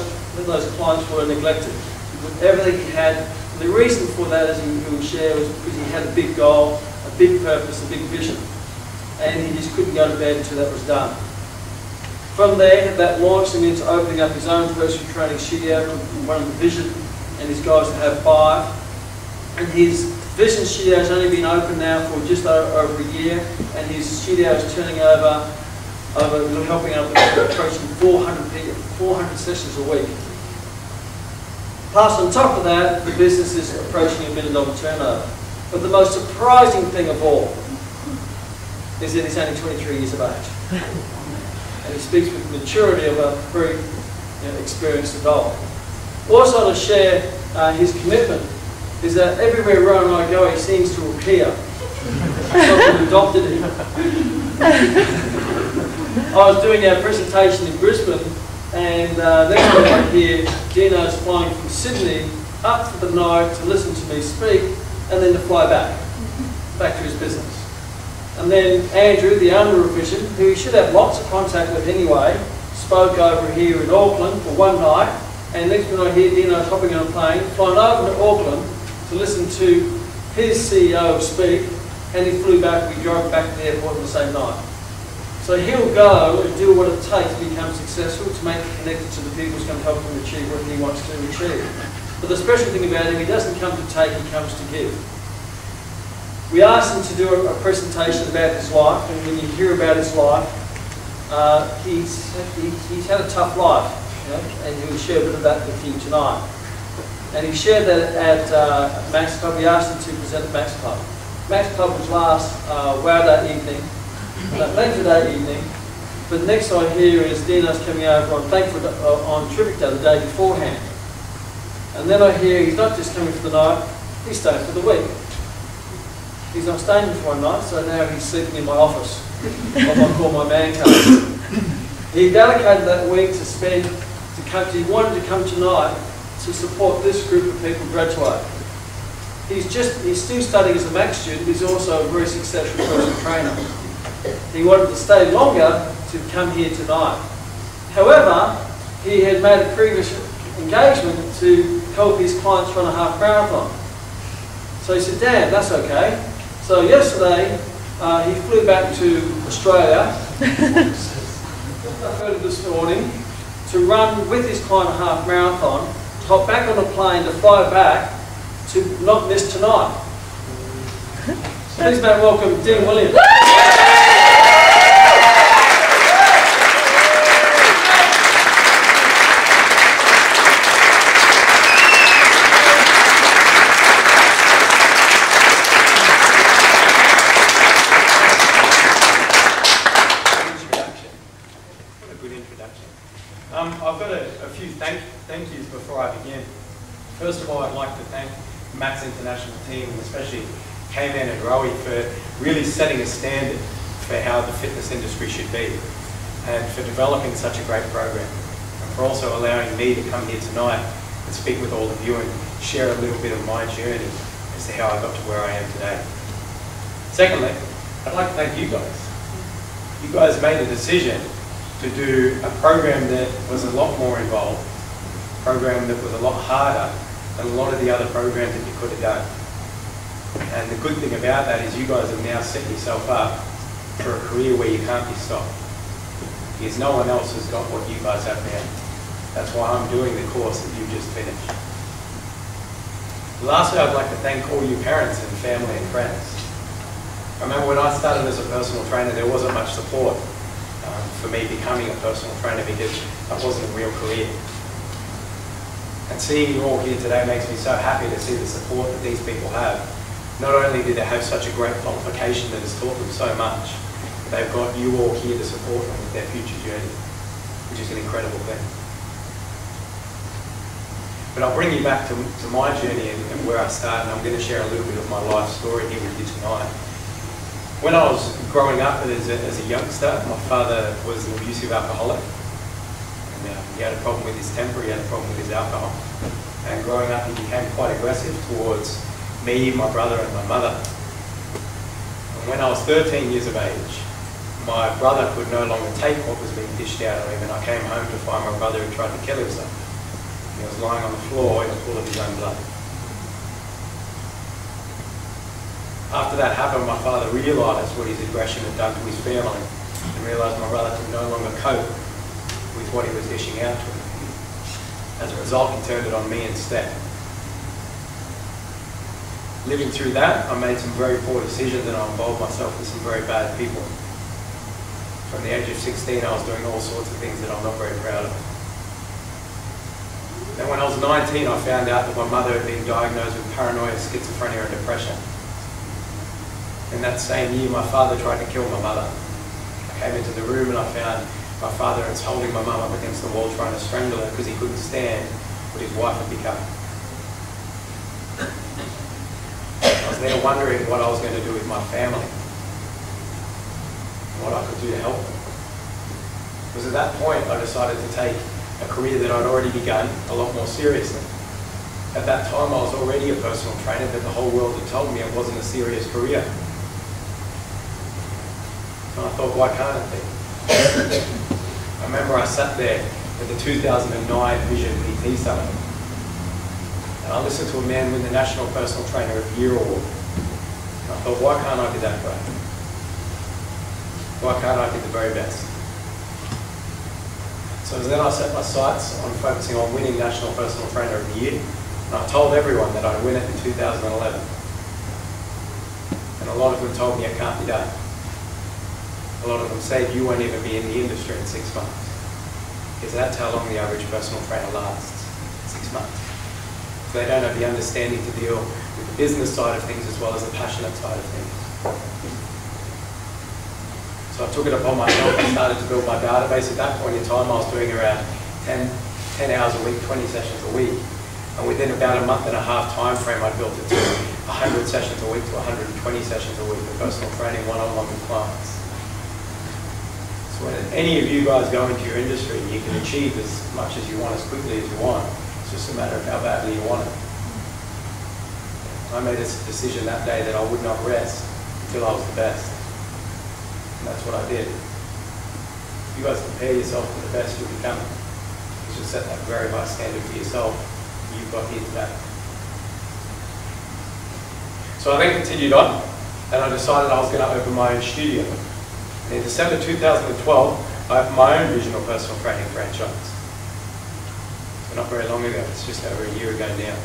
S1: clients were neglected. With everything he had, and the reason for that, as he would share, was because he had a big goal, a big purpose, a big vision. And he just couldn't go to bed until that was done. From there, that launched him into opening up his own personal training studio. One of the vision and his goal is to have 5. And his vision studio has only been open now for just over a year, and his studio is turning over helping out approaching 400 sessions a week. Plus, on top of that, the business is approaching $1 million turnover. But the most surprising thing of all is that he's only 23 years of age. And he speaks with the maturity of a very experienced adult. Also to share his commitment is that everywhere Rowan and I go, he seems to appear. Someone adopted him. I was doing our presentation in Brisbane, and next time I hear Dino's flying from Sydney up for the night to listen to me speak, and then to fly back to his business. And then Andrew, the owner of Vision, who he should have lots of contact with anyway, spoke over here in Auckland for one night, and next minute I hear Dino hopping on a plane, flying over to Auckland to listen to his CEO speak, and he flew back. We drove back to the airport on the same night. So he'll go and do what it takes to become successful, to make it connected to the people who's going to help him achieve what he wants to achieve. But the special thing about him, he doesn't come to take, he comes to give. We asked him to do a presentation about his life, and when you hear about his life, he's had a tough life, and he will share a bit of that with you tonight. And he shared that at Max Club. We asked him to present at Max Club. Max Club was last Wow Day evening, Thankful Day evening, but next I hear is Dino's coming over on Terrific Day, the day beforehand. And then I hear he's not just coming for the night, he's staying for the week. He's not staying for one night, so now he's sleeping in my office, what I call my man cave. He allocated that week to spend, he wanted to come tonight to support this group of people graduate. He's still studying as a Max student, he's also a very successful personal trainer. He wanted to stay longer to come here tonight. However, he had made a previous engagement to help his clients run a half marathon. So he said, Dan, that's okay. So yesterday, he flew back to Australia early this morning to run with his client a half marathon, hop back on a plane to fly back to not miss tonight. Please make welcome Dean Williams.
S10: I've got a few thank yous before I begin. First of all, I'd like to thank the Max International team, and especially K-Man and Rowie, for really setting a standard for how the fitness industry should be, and for developing such a great program, and for also allowing me to come here tonight and speak with all of you and share a little bit of my journey as to how I got to where I am today. Secondly, I'd like to thank you guys. You guys made a decision to do a program that was a lot more involved, a program that was a lot harder than a lot of the other programs that you could have done. And the good thing about that is you guys have now set yourself up for a career where you can't be stopped, because no one else has got what you guys have now. That's why I'm doing the course that you just finished. Lastly, I'd like to thank all you parents and family and friends. I remember when I started as a personal trainer, there wasn't much support for me becoming a personal trainer, because that wasn't a real career. And seeing you all here today makes me so happy to see the support that these people have. Not only do they have such a great qualification that has taught them so much, they've got you all here to support them with their future journey, which is an incredible thing. But I'll bring you back to my journey and where I started, and I'm going to share a little bit of my life story here with you tonight. When I was growing up as a youngster, my father was an abusive alcoholic. He had a problem with his temper, he had a problem with his alcohol. And growing up, he became quite aggressive towards me, my brother, and my mother. And when I was 13 years of age, my brother could no longer take what was being dished out of him, and I came home to find my brother had tried to kill himself. He was lying on the floor in a pool of his own blood. After that happened, my father realised what his aggression had done to his family, and realised my brother could no longer cope with what he was dishing out to him. As a result, he turned it on me instead. Living through that, I made some very poor decisions and I involved myself with some very bad people. From the age of 16, I was doing all sorts of things that I'm not very proud of. Then when I was 19, I found out that my mother had been diagnosed with paranoia, schizophrenia and depression. In that same year, my father tried to kill my mother. I came into the room and I found my father was holding my mum up against the wall trying to strangle her because he couldn't stand what his wife had become. I was there wondering what I was going to do with my family and what I could do to help them. Because at that point I decided to take a career that I'd already begun a lot more seriously. At that time I was already a personal trainer, but the whole world had told me it wasn't a serious career. And I thought, why can't it be? I remember I sat there at the 2009 Vision PT Summit and I listened to a man win the National Personal Trainer of the Year award. And I thought, why can't I be that great? Why can't I be the very best? So then I set my sights on focusing on winning National Personal Trainer of the Year, and I told everyone that I'd win it in 2011. And a lot of them told me it can't be done. A lot of them said you won't even be in the industry in 6 months. Because that's how long the average personal trainer lasts, 6 months. So they don't have the understanding to deal with the business side of things as well as the passionate side of things. So I took it upon myself and started to build my database. At that point in time, I was doing around 10 hours a week, 20 sessions a week. And within about a month and a half time frame, I built it to 100 sessions a week to 120 sessions a week of personal training one-on-one with clients. So when any of you guys go into your industry, you can achieve as much as you want, as quickly as you want. It's just a matter of how badly you want it. I made a decision that day that I would not rest until I was the best. And that's what I did. If you guys compare yourself to the best you'll become. You should set that very high standard for yourself. You've got here today. So I then continued on, and I decided I was going to open my own studio. And in December 2012, I opened my own Visional Personal Training franchise. So not very long ago, it's just over a year ago now.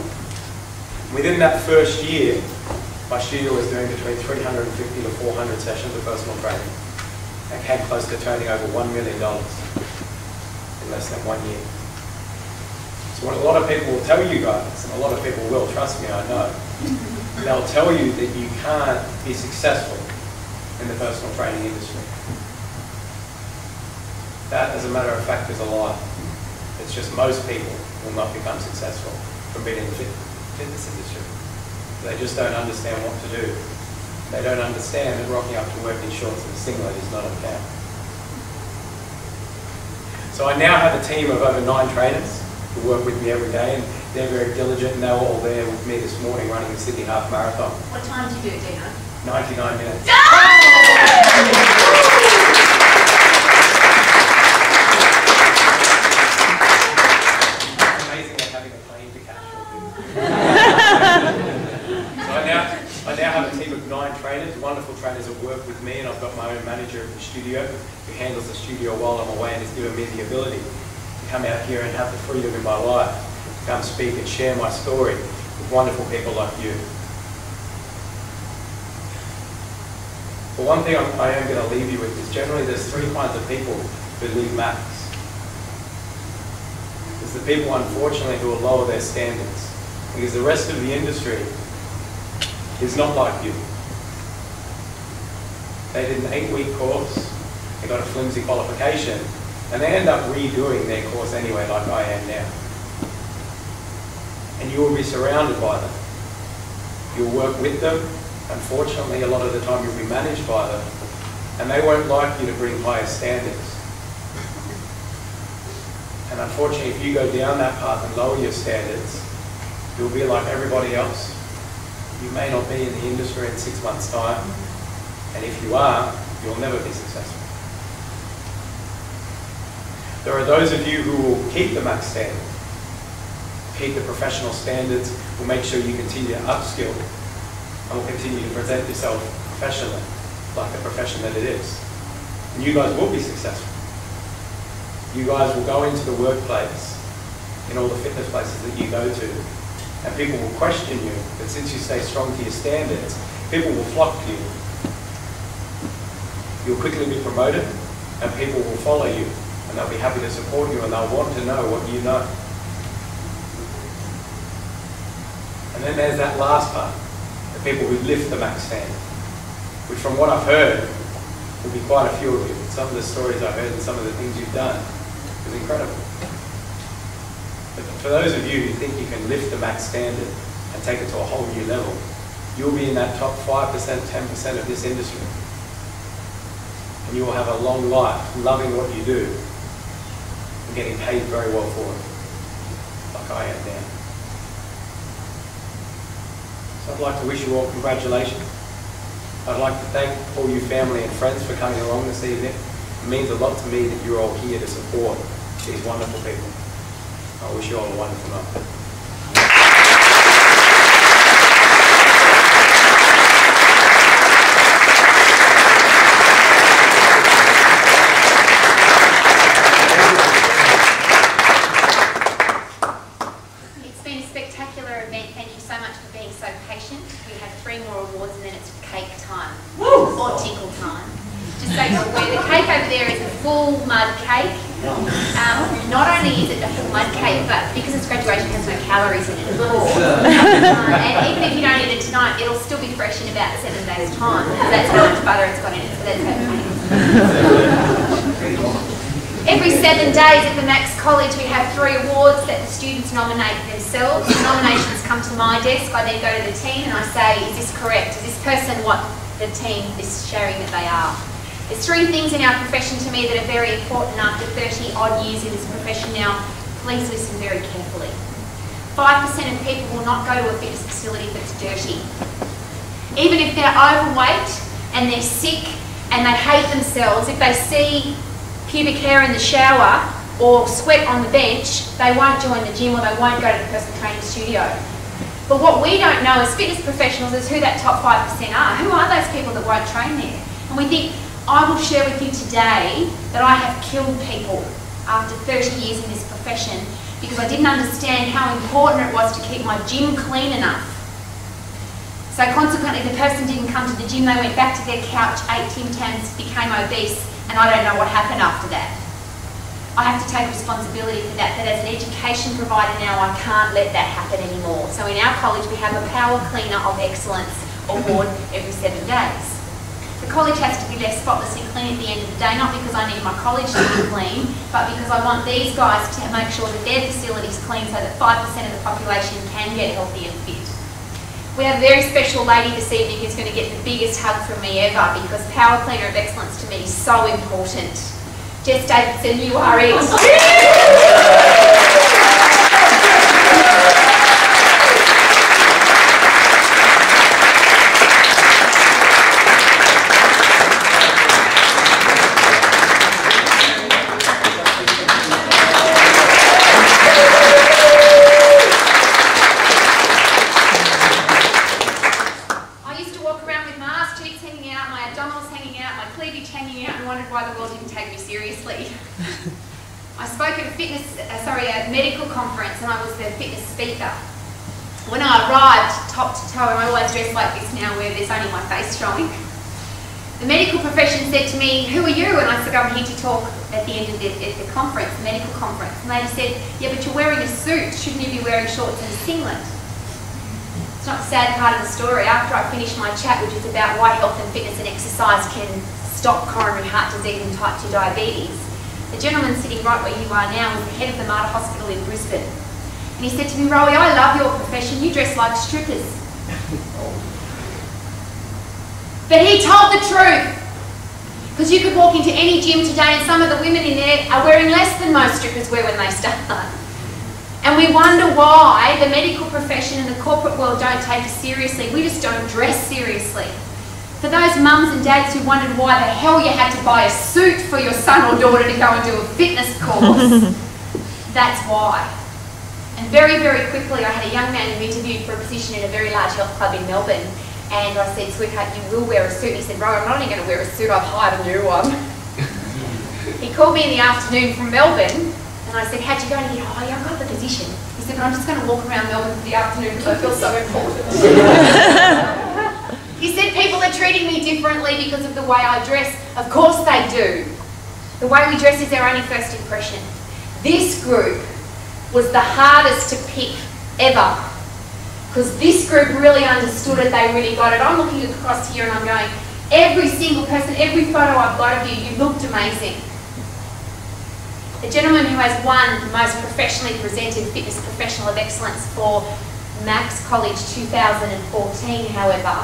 S10: Within that first year, my studio was doing between 350 to 400 sessions of personal training. And came close to turning over $1 million in less than 1 year. So what a lot of people will tell you guys, and a lot of people will, trust me, I know, they'll tell you that you can't be successful in the personal training industry. That, as a matter of fact, is a lie. It's just most people will not become successful from being in the fitness industry. They just don't understand what to do. They don't understand that rocking up to work in shorts and a singlet is not okay. So I now have a team of over 9 trainers who work with me every day, and they're very diligent, and they were all there with me this morning running the Sydney Half Marathon.
S2: What time do you do it, Dino?
S10: 99 minutes. It's amazing at having a plane to catch all this. So I now have a team of 9 trainers, wonderful trainers that work with me, and I've got my own manager at the studio who handles the studio while I'm away and has given me the ability to come out here and have the freedom in my life to come speak and share my story with wonderful people like you. But one thing I am going to leave you with is generally there's 3 kinds of people who leave Max. There's the people, unfortunately, who will lower their standards because the rest of the industry is not like you. They did an 8-week course, they got a flimsy qualification, and they end up redoing their course anyway, like I am now. And you will be surrounded by them. You'll work with them. Unfortunately, a lot of the time you'll be managed by them, and they won't like you to bring higher standards. And And unfortunately, if you go down that path and lower your standards, you'll be like everybody else. You may not be in the industry in 6 months' time, and if you are, you'll never be successful. There are those of you who will keep the max standard, keep the professional standards, will make sure you continue to upskill, and will continue to present yourself professionally, like the profession that it is. And you guys will be successful. You guys will go into the workplace, in all the fitness places that you go to, and people will question you, but since you stay strong to your standards, people will flock to you. You'll quickly be promoted, and people will follow you, and they'll be happy to support you, and they'll want to know what you know. And then there's that last part, the people who lift the max standard, which from what I've heard, will be quite a few of you. Some of the stories I've heard and some of the things you've done is incredible. But for those of you who think you can lift the max standard and take it to a whole new level, you'll be in that top 5%, 10% of this industry. And you will have a long life loving what you do and getting paid very well for it, like I am now. So I'd like to wish you all congratulations. I'd like to thank all you family and friends for coming along this evening. It means a lot to me that you're all here to support these wonderful people. I wish you all a wonderful night.
S2: It's been a spectacular event. Thank you so much for being so patient. We have 3 more awards and then it's cake time. Woo! Or tickle time. Just so you're aware, the cake over there is a full mud cake. Not only is it a full mud cake, but because it's graduation, it has no calories in it at all. And even if you don't eat it tonight, it'll still be fresh in about 7 days' time. Because that's how much butter it's got in it, so that's how it Every 7 days at the Max College, we have 3 awards that the students nominate themselves. The nominations come to my desk. I then go to the team and I say, is this correct? Is this person what the team is sharing that they are? There's 3 things in our profession to me that are very important after 30 odd years in this profession now. Please listen very carefully. 5% of people will not go to a fitness facility if it's dirty. Even if they're overweight and they're sick and they hate themselves, if they see pubic hair in the shower or sweat on the bench, they won't join the gym or they won't go to the personal training studio. But what we don't know as fitness professionals is who that top 5% are. Who are those people that won't train there? And we think, I will share with you today that I have killed people after 30 years in this profession because I didn't understand how important it was to keep my gym clean enough. So consequently, the person didn't come to the gym, they went back to their couch, ate Tim Tams, became obese, and I don't know what happened after that. I have to take responsibility for that, but as an education provider now, I can't let that happen anymore. So in our college, we have a Power Cleaner of Excellence award every 7 days. The college has to be left spotlessly clean at the end of the day, not because I need my college to be clean, but because I want these guys to make sure that their facility's clean so that 5% of the population can get healthy and fit. We have a very special lady this evening who's going to get the biggest hug from me ever because Power Cleaner of Excellence to me is so important. Jess Davidson, you are it. A medical conference and I was the fitness speaker. When I arrived top to toe, and I always dress like this now where there's only my face showing, the medical profession said to me, who are you? And I said, I'm here to talk at the end of the conference, the medical conference. And they said, yeah, but you're wearing a suit. Shouldn't you be wearing shorts and a singlet? It's not the sad part of the story. After I finished my chat, which is about why health and fitness and exercise can stop coronary heart disease and type 2 diabetes, the gentleman sitting right where you are now is the head of the Mater Hospital in Brisbane. And he said to me, Rowie, I love your profession, you dress like strippers. But he told the truth. Because you could walk into any gym today and some of the women in there are wearing less than most strippers wear when they start. And we wonder why the medical profession and the corporate world don't take us seriously. We just don't dress seriously. For those mums and dads who wondered why the hell you had to buy a suit for your son or daughter to go and do a fitness course, that's why. And very, very quickly I had a young man who interviewed for a position in a very large health club in Melbourne. And I said, sweetheart, you will wear a suit. He said, right, I'm not only going to wear a suit, I've hired a new one. He called me in the afternoon from Melbourne, and I said, how'd you go? And he said, oh yeah, I've got the position. He said, but I'm just going to walk around Melbourne for the afternoon because I feel so important. He said, people are treating me differently because of the way I dress. Of course they do. The way we dress is our only first impression. This group was the hardest to pick ever. Because this group really understood it, they really got it. I'm looking across here and I'm going, every single person, every photo I've got of you, you looked amazing. The gentleman who has won the most professionally presented Fitness Professional of Excellence for Max College 2014, however,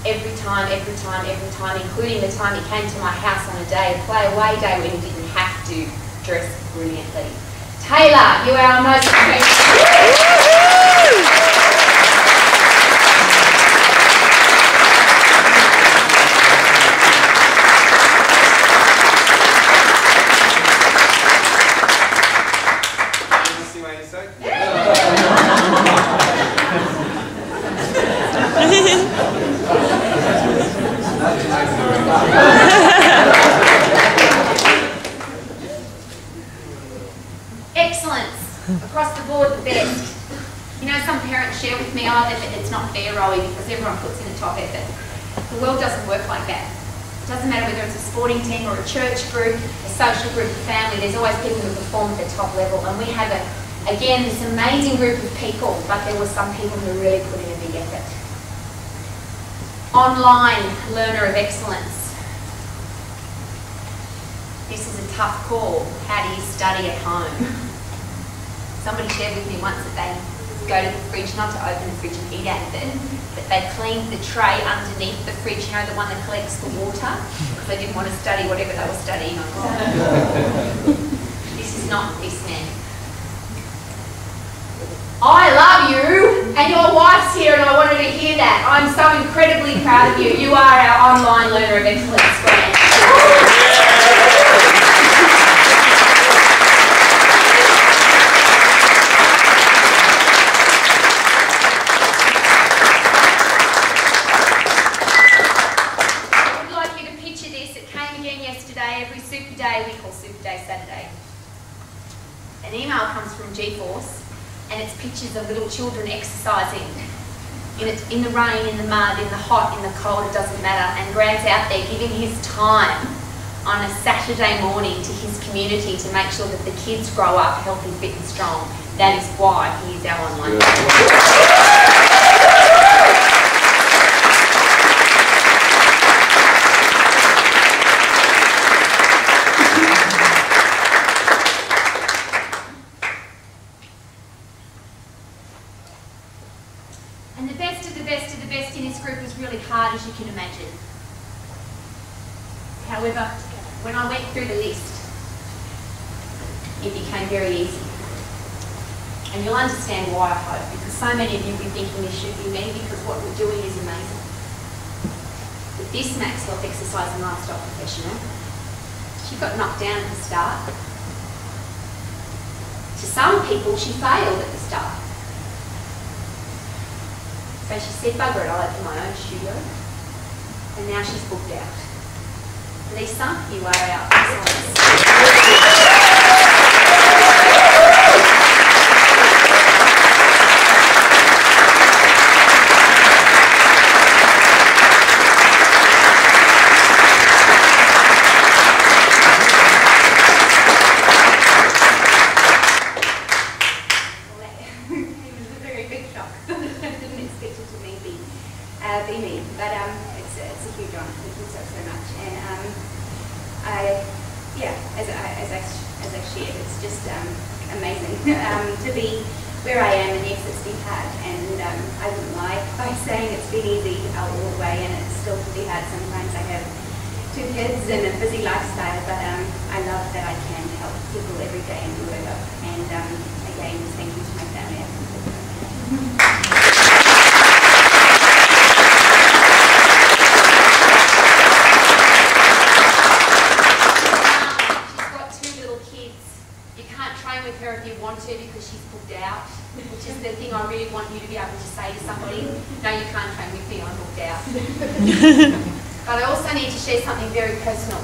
S2: every time, including the time he came to my house on a day, a play away day when he didn't have to dress brilliantly. Taylor, you are our most excellence across the board, the best. You know, some parents share with me, oh, that it's not fair, Rowie, because everyone puts in a top effort. The world doesn't work like that. It doesn't matter whether it's a sporting team or a church group, a social group, a family, there's always people who perform at the top level. And we have, again, this amazing group of people, but there were some people who really put in a big effort. Online learner of excellence. This is a tough call. How do you study at home? Somebody shared with me once that they go to the fridge, not to open the fridge and eat out of it, but they cleaned the tray underneath the fridge, you know, the one that collects the water, because they didn't want to study whatever they were studying on. This is not this man. I love you, and your wife's here, and I wanted to hear that. I'm so incredibly proud of you. You are our online learner of excellence grant. I'd like you to picture this. It came again yesterday. Every Super Day, we call Super Day Saturday. An email comes from GeForce. And it's pictures of little children exercising in the rain, in the mud, in the hot, in the cold, it doesn't matter. And Grant's out there giving his time on a Saturday morning to his community to make sure that the kids grow up healthy, fit and strong. That is why he is our online And the best of the best of the best in this group was really hard, as you can imagine. However, when I went through the list, it became very easy. And you'll understand why, I hope, because so many of you will be thinking this should be me, because what we're doing is amazing. But this Max Health Exercise and Lifestyle Professional, she got knocked down at the start. To some people, she failed at the start. So she said, bugger it, I'll open my own studio. And now she's booked out. Lisa, you are our excellence. It's a huge honour. Thank you so much. And as I shared, it's just amazing to be where I am and the efforts we've had. And I wouldn't lie by saying it's been easy all the way, and it's still pretty hard sometimes. I have 2 kids and a busy lifestyle, but I love that I can help people every day and do it up. And again, thank you to my family. She's got 2 little kids. You can't train with her if you want to because she's booked out, which is the thing I really want you to be able to say to somebody. No, you can't train with me, I'm booked out. But I also need to share something very personal.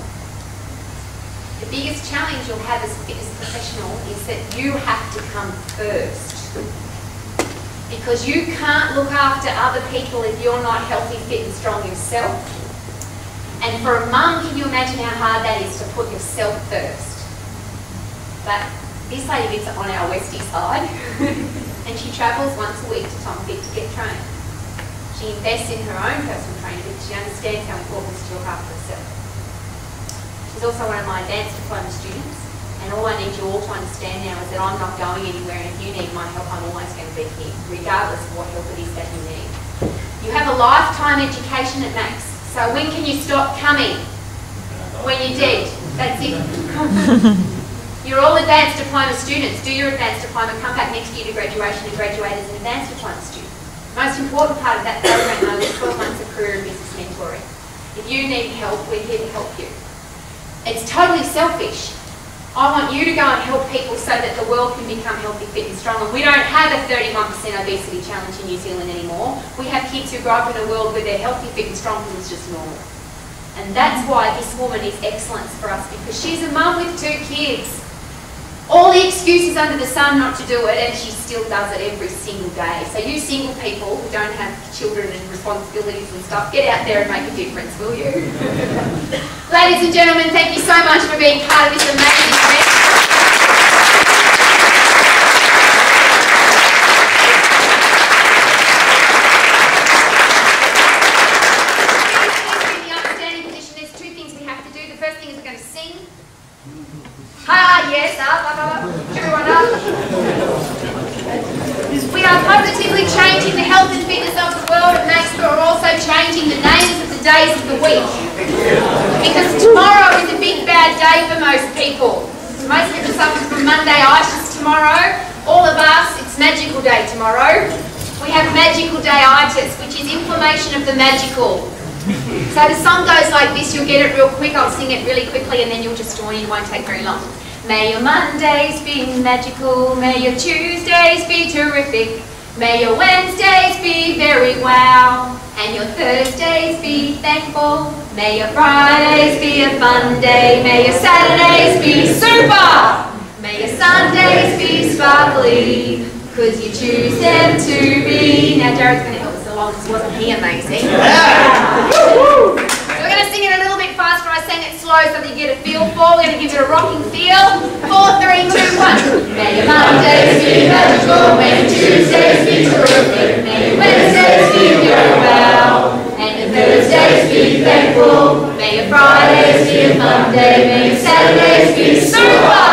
S2: The biggest challenge you'll have as a fitness professional is that you have to come first. Because you can't look after other people if you're not healthy, fit and strong yourself. And for a mum, can you imagine how hard that is to put yourself first? But this lady lives on our Westie side and she travels once a week to Tom Fit to get trained. She invests in her own personal training because she understands how important it is to look after herself. She's also one of my advanced diploma students, and all I need you all to understand now is that I'm not going anywhere, and if you need my help, I'm always going to be here, regardless of what help it is that you need. You have a lifetime education at Max, so when can you stop coming? When you're dead. That's it. You're all advanced diploma students. Do your advanced diploma, come back next year to graduation and graduate as an advanced diploma student. Most important part of that program though is 12 months of career and business mentoring. If you need help, we're here to help you. It's totally selfish. I want you to go and help people so that the world can become healthy, fit and strong. And we don't have a 31% obesity challenge in New Zealand anymore. We have kids who grow up in a world where they're healthy, fit and strong because it's just normal. And that's why this woman is excellence for us, because she's a mum with 2 kids. All the excuses under the sun not to do it, and she still does it every single day. So you single people who don't have children and responsibilities and stuff, get out there and make a difference, will you? Ladies and gentlemen, thank you so much for being part of this amazing event. In the upstanding position, there's 2 things we have to do. The first thing is we're going to sing. Yes, up, everyone up. We are positively changing the health and fitness of the world at Max, but we're also changing the names of the days of the week. Because tomorrow is a big bad day for most people. Most people suffer from Monday-itis tomorrow. All of us, it's Magical Day tomorrow. We have Magical Day-itis, which is inflammation of the magical. So the song goes like this, you'll get it real quick, I'll sing it really quickly and then you'll just join in, it won't take very long. May your Mondays be magical, may your Tuesdays be terrific, may your Wednesdays be very wow, and your Thursdays be thankful, may your Fridays be a fun day, may your Saturdays be super, may your Sundays be sparkly, because you choose them to be. Now Jared's going to help us along because wasn't he amazing? Yeah. So we're going to sing it a little bit faster. I sang it slow so that you get a feel for. We're going to give it a rocking feel. 4, 3, 2, 1. May your Mondays be magical, may your Tuesdays be terrific, may your Wednesdays be very well, and your Thursdays be thankful, may your Fridays be a fun day, may your Saturdays be super.